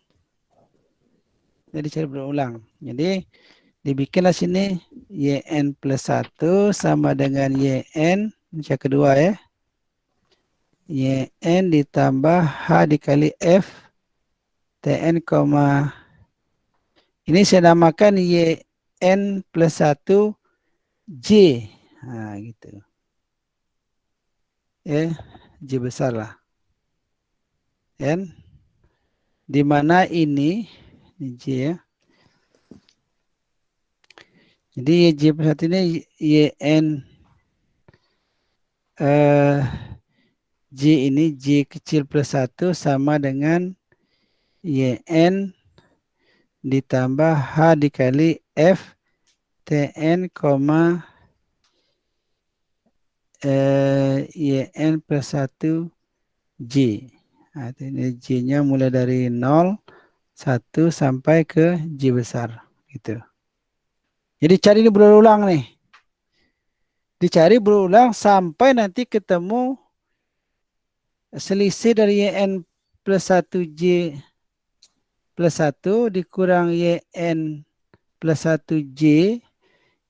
Jadi cari berulang. Jadi dibikinlah sini yn plus 1 sama dengan yn, yang kedua ya. Yn ditambah h dikali f tn, ini saya namakan yn plus 1 j. Nah, gitu. Ya, j besar lah. N, di mana ini j ya. Jadi j plus 1 ini yn j ini j kecil plus 1 sama dengan yn ditambah h dikali f tn, yn plus 1 j. Nah, ini j-nya mulai dari 0, 1 sampai ke j besar. Gitu. Jadi cari ini berulang nih. Dicari berulang sampai nanti ketemu selisih dari YN plus 1J plus 1 dikurang YN plus 1J.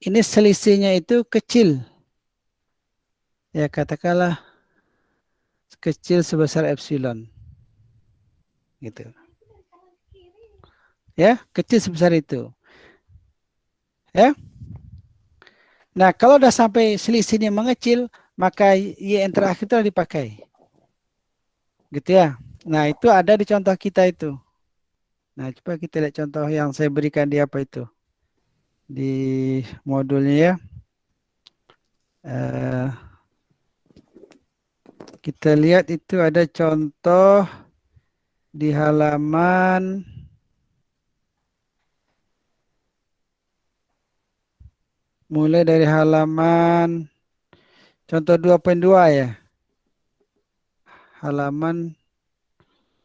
Ini selisihnya itu kecil. Ya, katakanlah kecil sebesar epsilon. Gitu. Ya, kecil sebesar itu. Ya. Nah, kalau udah sampai selisihnya mengecil, maka YN terakhir itu dipakai. Gitu ya. Nah, itu ada di contoh kita itu. Nah, coba kita lihat contoh yang saya berikan di apa itu. Di modulnya ya. Kita lihat itu ada contoh di halaman mulai dari halaman contoh 2.2 ya. Halaman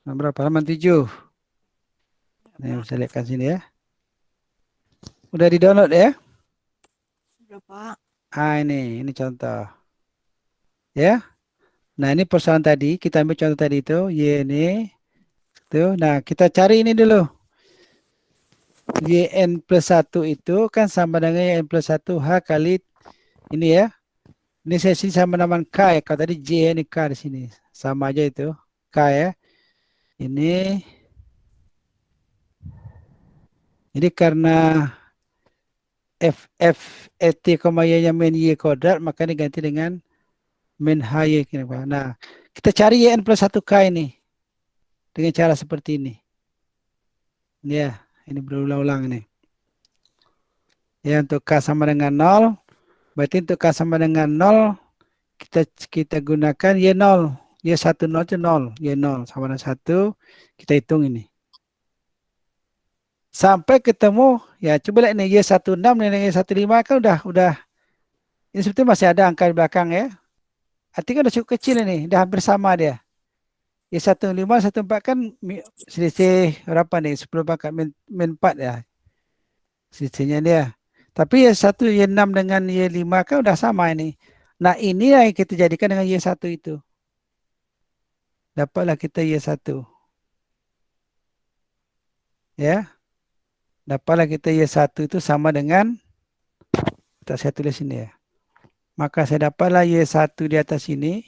berapa? Halaman 7. Nah, bisa lihatkan sini ya. Udah di-download ya? Udah, Pak. Ini contoh. Ya. Nah, ini persoalan tadi, kita ambil contoh tadi itu, Y ini. Tuh. Nah, kita cari ini dulu. YN plus 1 itu kan sama dengan YN plus 1 H kali ini ya. Ini saya sini sama dengan K ya. Kalau tadi J ini K di sini. Sama aja itu. K ya. Ini karena F et, y-nya min y kuadrat, maka ini ganti dengan min hy. Nah, kita cari yn plus 1k ini. Dengan cara seperti ini. Ya, ini berulang-ulang ini. Ya, untuk k sama dengan 0. Berarti untuk k sama dengan 0, kita gunakan y0. Y10 itu 0. Y0 sama dengan 1. Kita hitung ini. Sampai ketemu, ya coba lihat ini Y16 dan Y15 kan udah ini sebetulnya masih ada angka di belakang ya. Artinya udah cukup kecil ini, udah hampir sama dia. Y15, Y14 kan selisih berapa nih? 10 pangkat min 4 ya. Selisihnya dia. Tapi Y1, Y6 dengan Y5 kan udah sama ini. Nah, ini yang kita jadikan dengan Y1 itu. Dapatlah kita Y1. Ya. Dapatlah kita Y1 itu sama dengan, saya tulis ini ya. Maka saya dapatlah Y1 di atas ini,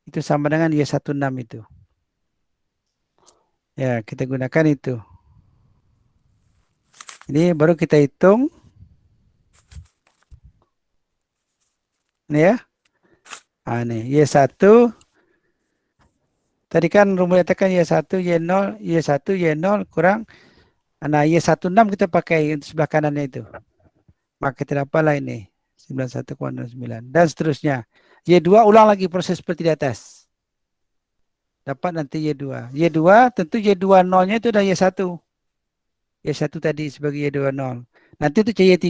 itu sama dengan Y16 itu. Ya, kita gunakan itu. Ini baru kita hitung. Ini ya. Ini Y1. Tadi kan rumus katakan Y1, Y0, Y1, Y0 kurang. Nah, Y16 kita pakai untuk sebelah kanannya itu. Maka kita dapatlah ini. 91,09. Dan seterusnya. Y2 ulang lagi proses seperti di atas. Dapat nanti Y2. Y2 tentu Y2 0-nya itu adalah Y1. Y1 tadi sebagai Y2 0. Nanti itu Y3.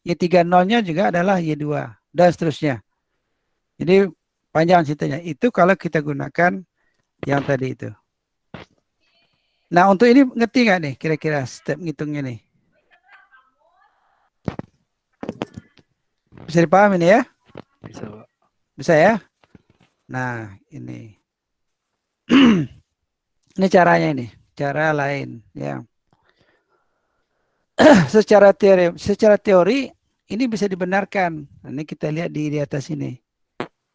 Y3 0-nya juga adalah Y2. Dan seterusnya. Jadi panjang ceritanya. Itu kalau kita gunakan yang tadi itu. Nah, untuk ini ngerti nggak nih kira-kira step ngitungnya nih? Bisa dipahami nih ya? Bisa, Pak. Bisa ya? Nah, ini. Ini caranya ini. Cara lain ya. Secara teori ini bisa dibenarkan. Ini kita lihat di atas ini.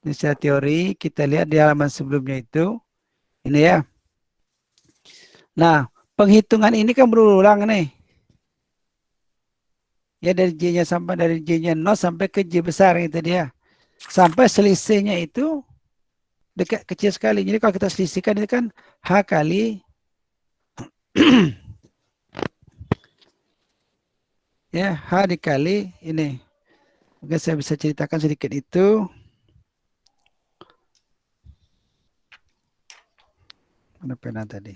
Ini secara teori kita lihat di halaman sebelumnya itu. Ini ya. Nah, penghitungan ini kan berulang nih. Ya, dari J-nya sampai dari J-nya 0 sampai ke J besar itu dia. Sampai selisihnya itu dekat kecil sekali. Jadi kalau kita selisihkan itu kan H kali ya, H dikali ini. Mungkin saya bisa ceritakan sedikit itu. Mana pena tadi?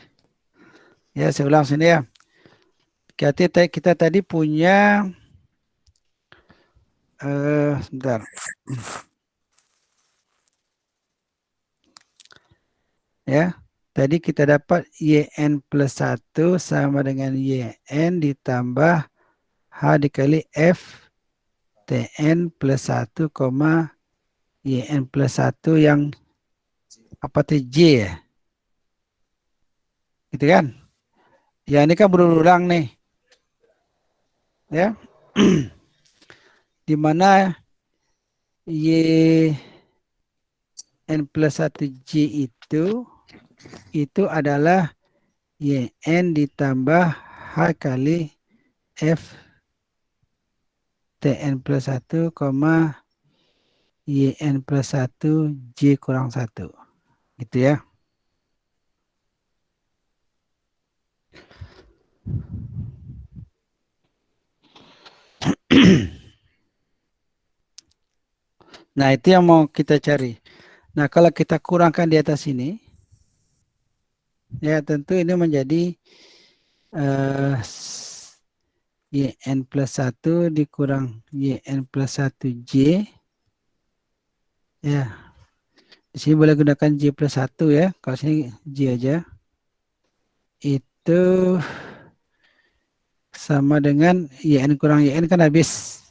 Ya, saya ulang sini ya. Kita tadi punya sebentar. Ya, tadi kita dapat YN plus 1 sama dengan YN ditambah H dikali F Tn plus 1, Yn plus 1 yang apa tuh J ya? Gitu kan? Ya ini kan berulang nih. Ya. Di mana Yn plus 1J itu adalah Yn ditambah H kali F Tn plus 1, Yn plus 1 J kurang 1. Gitu ya. Nah, itu yang mau kita cari. Nah, kalau kita kurangkan di atas ini, ya tentu ini menjadi Yn plus 1 dikurang Yn plus 1J. Ya, di sini boleh gunakan J plus 1 ya. Kalau sini J aja. Itu sama dengan Yn kurang Yn kan habis.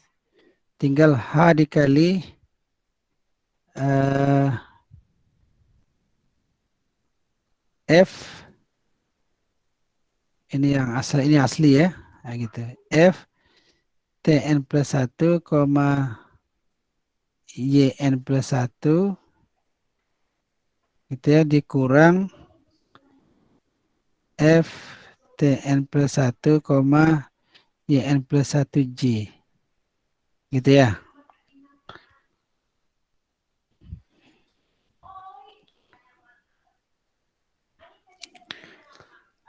Tinggal H dikali F. Ini yang asal, ini asli ya. Nah, gitu. F Tn plus 1, Yn plus 1 gitu ya, dikurang F Tn plus 1, Yn plus 1J. Gitu ya.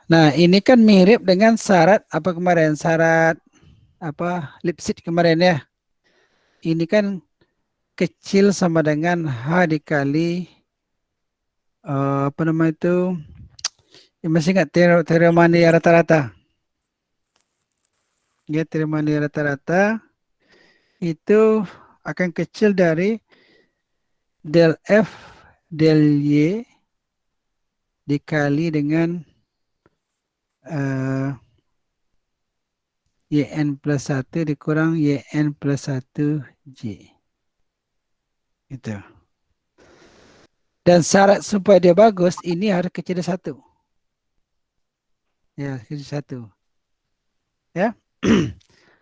Nah, ini kan mirip dengan syarat apa kemarin? Syarat apa Lipschitz kemarin ya. Ini kan kecil sama dengan H dikali apa nama itu? Ya, masih ingat teorema Mani rata-rata? Ya, teorema Mani rata-rata itu akan kecil dari del F del Y dikali dengan Yn plus 1 dikurang Yn plus 1J. Gitu. Dan syarat supaya dia bagus, ini harus kecil dari 1. Ya, kecil 1. Ya.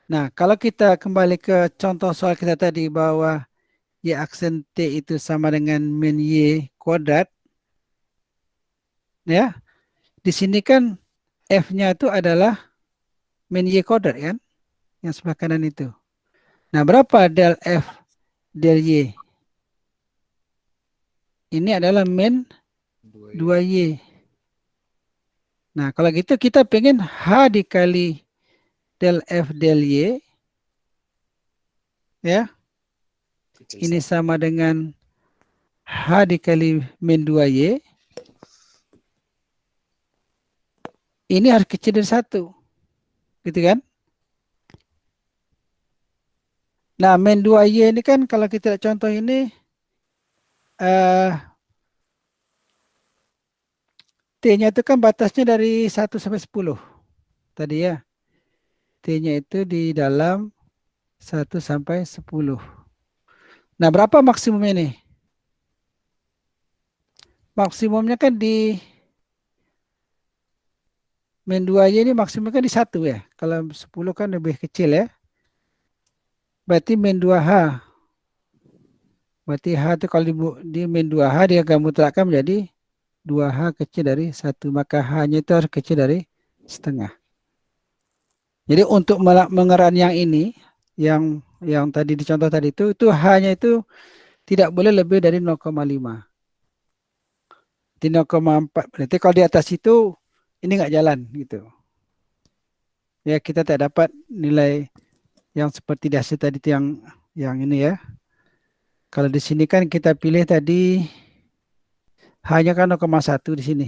Nah, kalau kita kembali ke contoh soal kita tadi bahwa Y aksen T itu sama dengan min Y kuadrat. Ya. Di sini kan F-nya itu adalah min Y kuadrat kan? Yang sebelah kanan itu. Nah, berapa del F del Y? Ini adalah min 2Y. Nah, kalau gitu kita pengen H dikali del F del Y. Ya. Ini sama dengan H dikali min 2Y. Ini harus kecil dari 1. Gitu kan? Nah, min 2Y ini kan kalau kita lihat contoh ini T-nya itu kan batasnya dari 1 sampai 10. Tadi ya. T-nya itu di dalam 1 sampai 10. Nah, berapa maksimumnya nih? Maksimumnya kan di min 2Y ini maksimumnya kan di 1 ya. Kalau 10 kan lebih kecil ya. Berarti min 2H. Berarti H itu kalau di min 2H dia akan mutlakkan menjadi 2H kecil dari 1. Maka H-nya itu harus kecil dari setengah. Jadi untuk mengeran yang ini, yang tadi dicontoh tadi itu H-nya itu tidak boleh lebih dari 0,5. Di 0,4. Berarti kalau di atas itu ini nggak jalan gitu. Ya, kita tak dapat nilai yang seperti di hasil tadi itu yang ini ya. Kalau di sini kan kita pilih tadi hanya kan 0,1 di sini.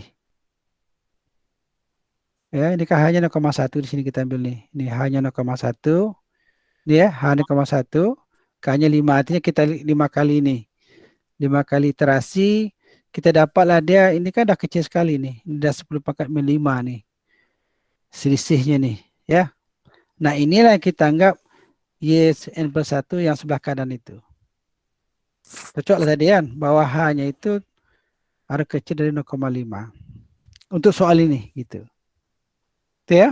Ya, ini kan hanya 0,1 di sini kita ambil nih. Ini hanya 0,1. Ini ya, H 0,1. K-nya 5, artinya kita 5 kali ini. 5 kali iterasi, kita dapatlah dia, ini kan udah kecil sekali nih. Ini udah 10 pangkat min 5 nih. Selisihnya nih, ya. Nah, inilah yang kita anggap Y N plus 1 yang sebelah kanan itu. Cocok lah tadi kan, bahwa H-nya itu harus kecil dari 0,5. Untuk soal ini, gitu. Itu ya.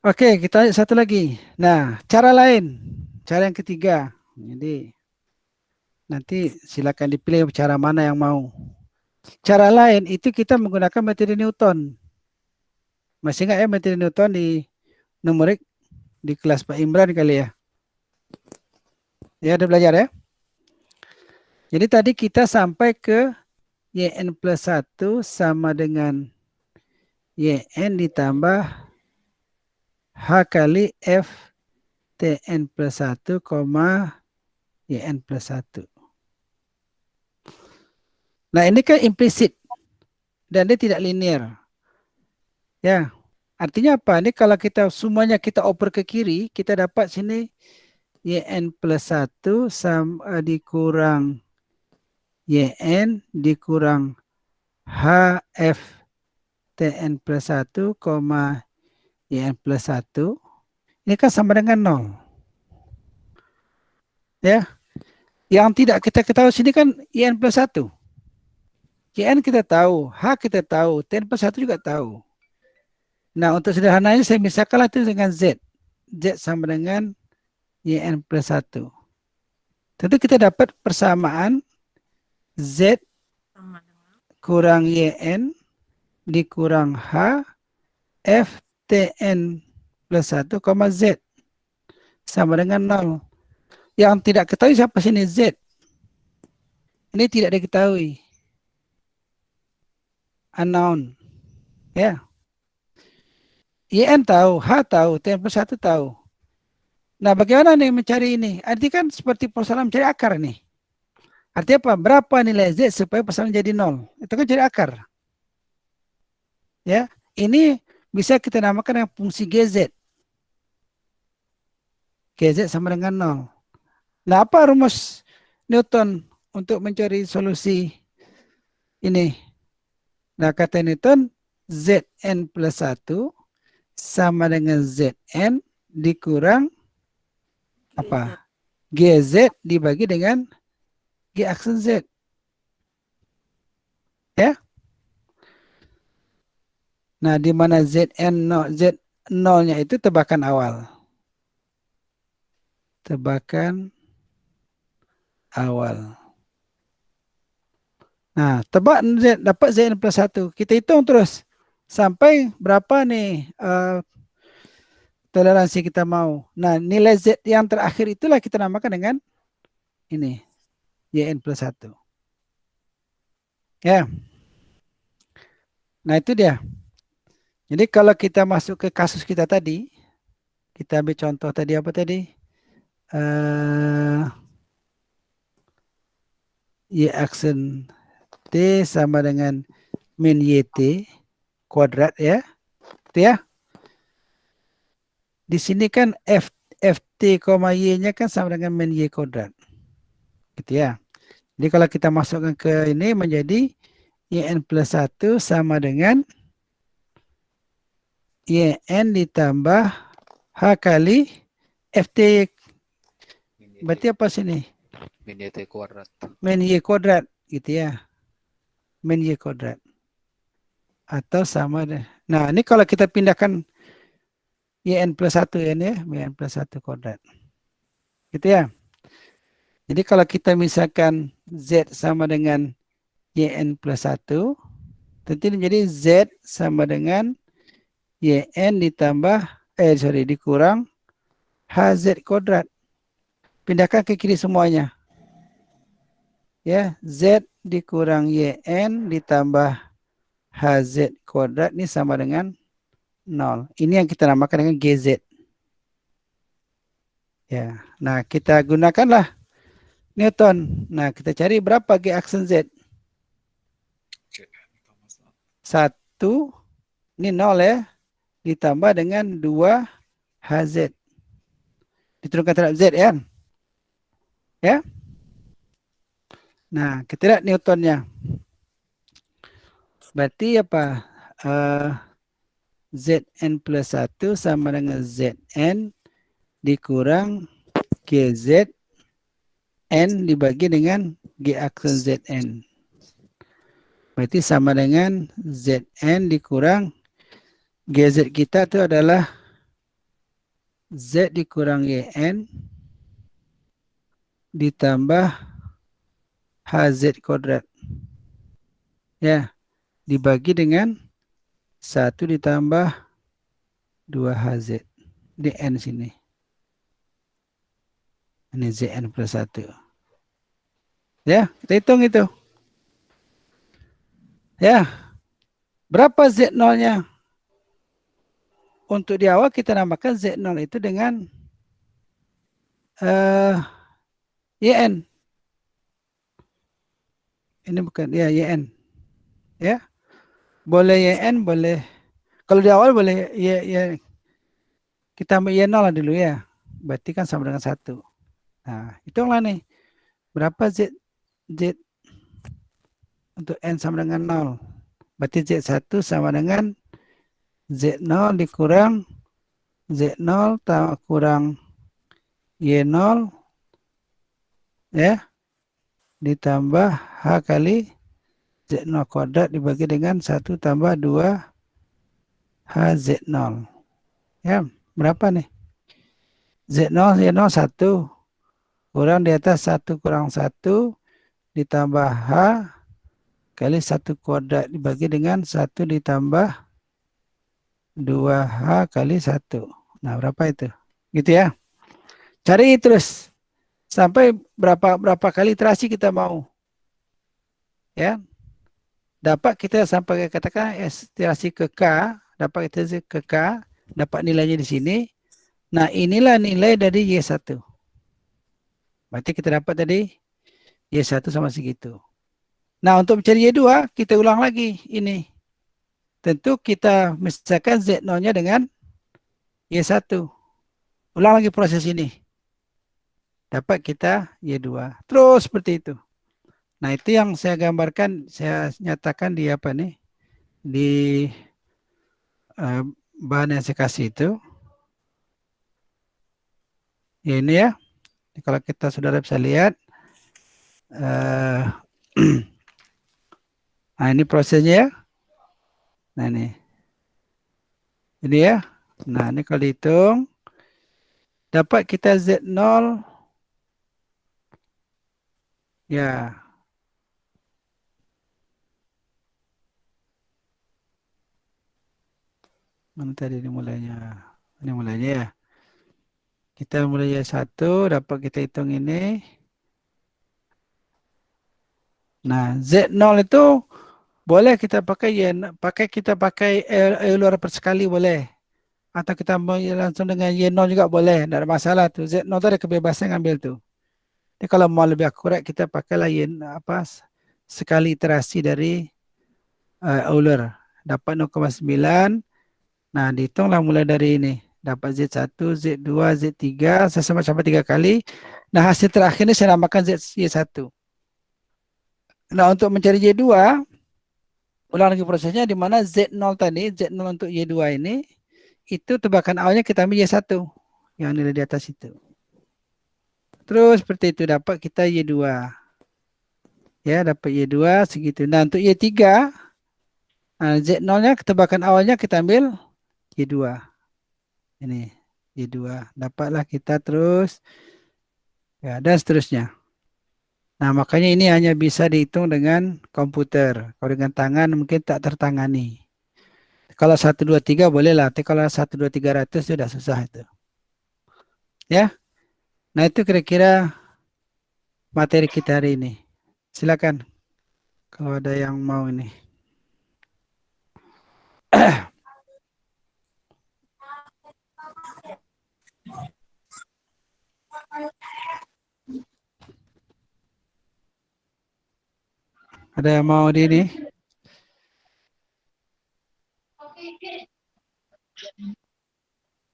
Oke, kita lihat satu lagi. Nah, cara lain. Cara yang ketiga. Jadi, nanti silakan dipilih cara mana yang mau. Cara lain itu kita menggunakan metode Newton. Masih ingat ya metode Newton di numerik di kelas Pak Imran kali ya? Ya, udah belajar ya? Jadi tadi kita sampai ke YN plus 1 sama dengan YN ditambah H kali F TN plus 1, YN plus 1. Nah ini kan implisit dan dia tidak linear. Ya, artinya apa? Ini kalau kita semuanya kita oper ke kiri, kita dapat sini YN plus 1 sama dikurang YN dikurang HF TN plus 1, YN plus 1. Ini kan sama dengan 0. Ya, yang tidak kita ketahui sini kan YN plus 1. YN kita tahu, H kita tahu, TN plus 1 juga tahu. Nah, untuk sederhananya saya misalkanlah itu dengan Z. Z sama dengan YN plus 1. Tentu kita dapat persamaan Z kurang YN dikurang H F TN plus 1, Z sama dengan 0. Yang tidak ketahui siapa sini Z. Ini tidak diketahui. Unknown. Ya. YN tahu, H tahu, TN plus 1 tahu. Nah, bagaimana nih mencari ini? Artinya kan seperti persoalan mencari akar nih. Artinya apa? Berapa nilai Z supaya persoalan jadi 0? Itu kan cari akar. Ya, ini bisa kita namakan dengan fungsi GZ. GZ sama dengan 0. Nah, apa rumus Newton untuk mencari solusi ini? Nah, kata Newton, Zn plus 1 sama dengan Zn dikurang apa? GZ dibagi dengan G aksen Z. Ya. Nah, di mana Z0-nya itu tebakan awal. Tebakan awal. Nah, tebak Z, dapat Zn plus 1. Kita hitung terus. Sampai berapa nih toleransi kita mau. Nah, nilai Z yang terakhir itulah kita namakan dengan ini. YN plus 1. Ya. Nah, itu dia. Jadi kalau kita masuk ke kasus kita tadi, kita ambil contoh tadi apa tadi? Y aksen T sama dengan min YT kuadrat ya. Itu ya. Di sini kan FT, Y-nya kan sama dengan min Y kuadrat. Gitu ya. Jadi kalau kita masukkan ke ini menjadi YN plus 1 sama dengan YN ditambah H kali FT. Berarti apa sini? Min YT kuadrat. Min Y kuadrat gitu ya. Min Y kuadrat. Atau sama deh. Nah, ini kalau kita pindahkan YN plus 1 ya, YN plus 1 kuadrat. Gitu ya. Jadi kalau kita misalkan Z sama dengan YN plus 1, tentu menjadi Z sama dengan YN ditambah, dikurang HZ kuadrat. Pindahkan ke kiri semuanya. Ya, Z dikurang YN ditambah HZ kuadrat ini sama dengan 0. Ini yang kita namakan dengan GZ. Ya, nah kita gunakanlah Newton. Nah, kita cari berapa G aksen Z? 1, ini 0 ya, ditambah dengan 2 HZ. Diturunkan terhadap Z ya. Ya. Nah, kita lihat Newtonnya. Berarti apa? Zn plus 1 sama dengan Zn dikurang GZ N dibagi dengan G aksen Zn. Berarti sama dengan Zn dikurang GZ kita itu adalah Z dikurang YN ditambah HZ kuadrat. Ya, dibagi dengan 1 ditambah 2HZ. Di N sini. Ini Zn plus 1. Ya, kita hitung itu. Ya, berapa Z0-nya? Untuk di awal kita namakan Z0 itu dengan YN. Ini bukan, ya YN. Ya, boleh YN, boleh. Kalau di awal boleh ya kita ambil Y0 lah dulu ya. Berarti kan sama dengan 1. Nah, hitunglah nih. Berapa Z untuk N sama dengan 0. Berarti Z1 sama dengan Z0 dikurang Z0 kurang Y0 ya ditambah H kali Z0 kuadrat dibagi dengan 1 tambah 2 HZ0. Ya, berapa nih? Z0 Y0 1 kurang di atas 1 kurang 1 ditambah H kali 1 kuadrat dibagi dengan 1 ditambah 2H kali 1. Nah, berapa itu? Gitu ya. Cari terus sampai berapa kali iterasi kita mau. Ya. Dapat kita sampai katakan iterasi ke K, dapat iterasi ke K, dapat nilainya di sini. Nah, inilah nilai dari Y1. Berarti kita dapat tadi Y1 sama segitu. Nah, untuk mencari Y2, kita ulang lagi ini. Tentu kita misalkan Z0-nya dengan Y1. Ulang lagi proses ini. Dapat kita Y2. Terus seperti itu. Nah, itu yang saya gambarkan, saya nyatakan di apa nih? Di bahan yang saya kasih itu. Ini ya. Kalau kita saudara bisa lihat. Nah, ini prosesnya ya. Nah, ini. Ini ya. Nah, ini kalau dihitung. Dapat kita Z0. Ya. Mana tadi ini mulainya? Ini mulainya ya. Kita mulai Y1, dapat kita hitung ini. Nah, Z0 itu boleh kita pakai Euler per sekali boleh. Atau kita mau langsung dengan Y0 juga boleh. Tidak ada masalah tuh. Z0 itu ada kebebasan ngambil tuh. Jadi kalau mau lebih akurat kita pakailah sekali iterasi dari Euler. Dapat 0,9. Nah, dihitunglah mulai dari ini. Dapat Z1, Z2, Z3, sampai 3 kali. Nah, hasil terakhir ini saya namakan Y1. Nah, untuk mencari Y2, ulang lagi prosesnya di mana Z0 tadi, Z0 untuk Y2 ini, itu tebakan awalnya kita ambil Y1, yang nilai di atas itu. Terus seperti itu dapat kita Y2. Ya, dapat Y2 segitu. Nah, untuk Y3, Z0-nya tebakan awalnya kita ambil Y2. Ini Y2. Dapatlah kita terus. Ya, dan seterusnya. Nah, makanya ini hanya bisa dihitung dengan komputer. Kalau dengan tangan mungkin tak tertangani. Kalau 1, 2, 3 boleh lah. Tapi kalau 1, 2, 300 sudah susah itu. Ya. Nah, itu kira-kira materi kita hari ini. Silakan. Kalau ada yang mau ini. Ada yang mau di ini?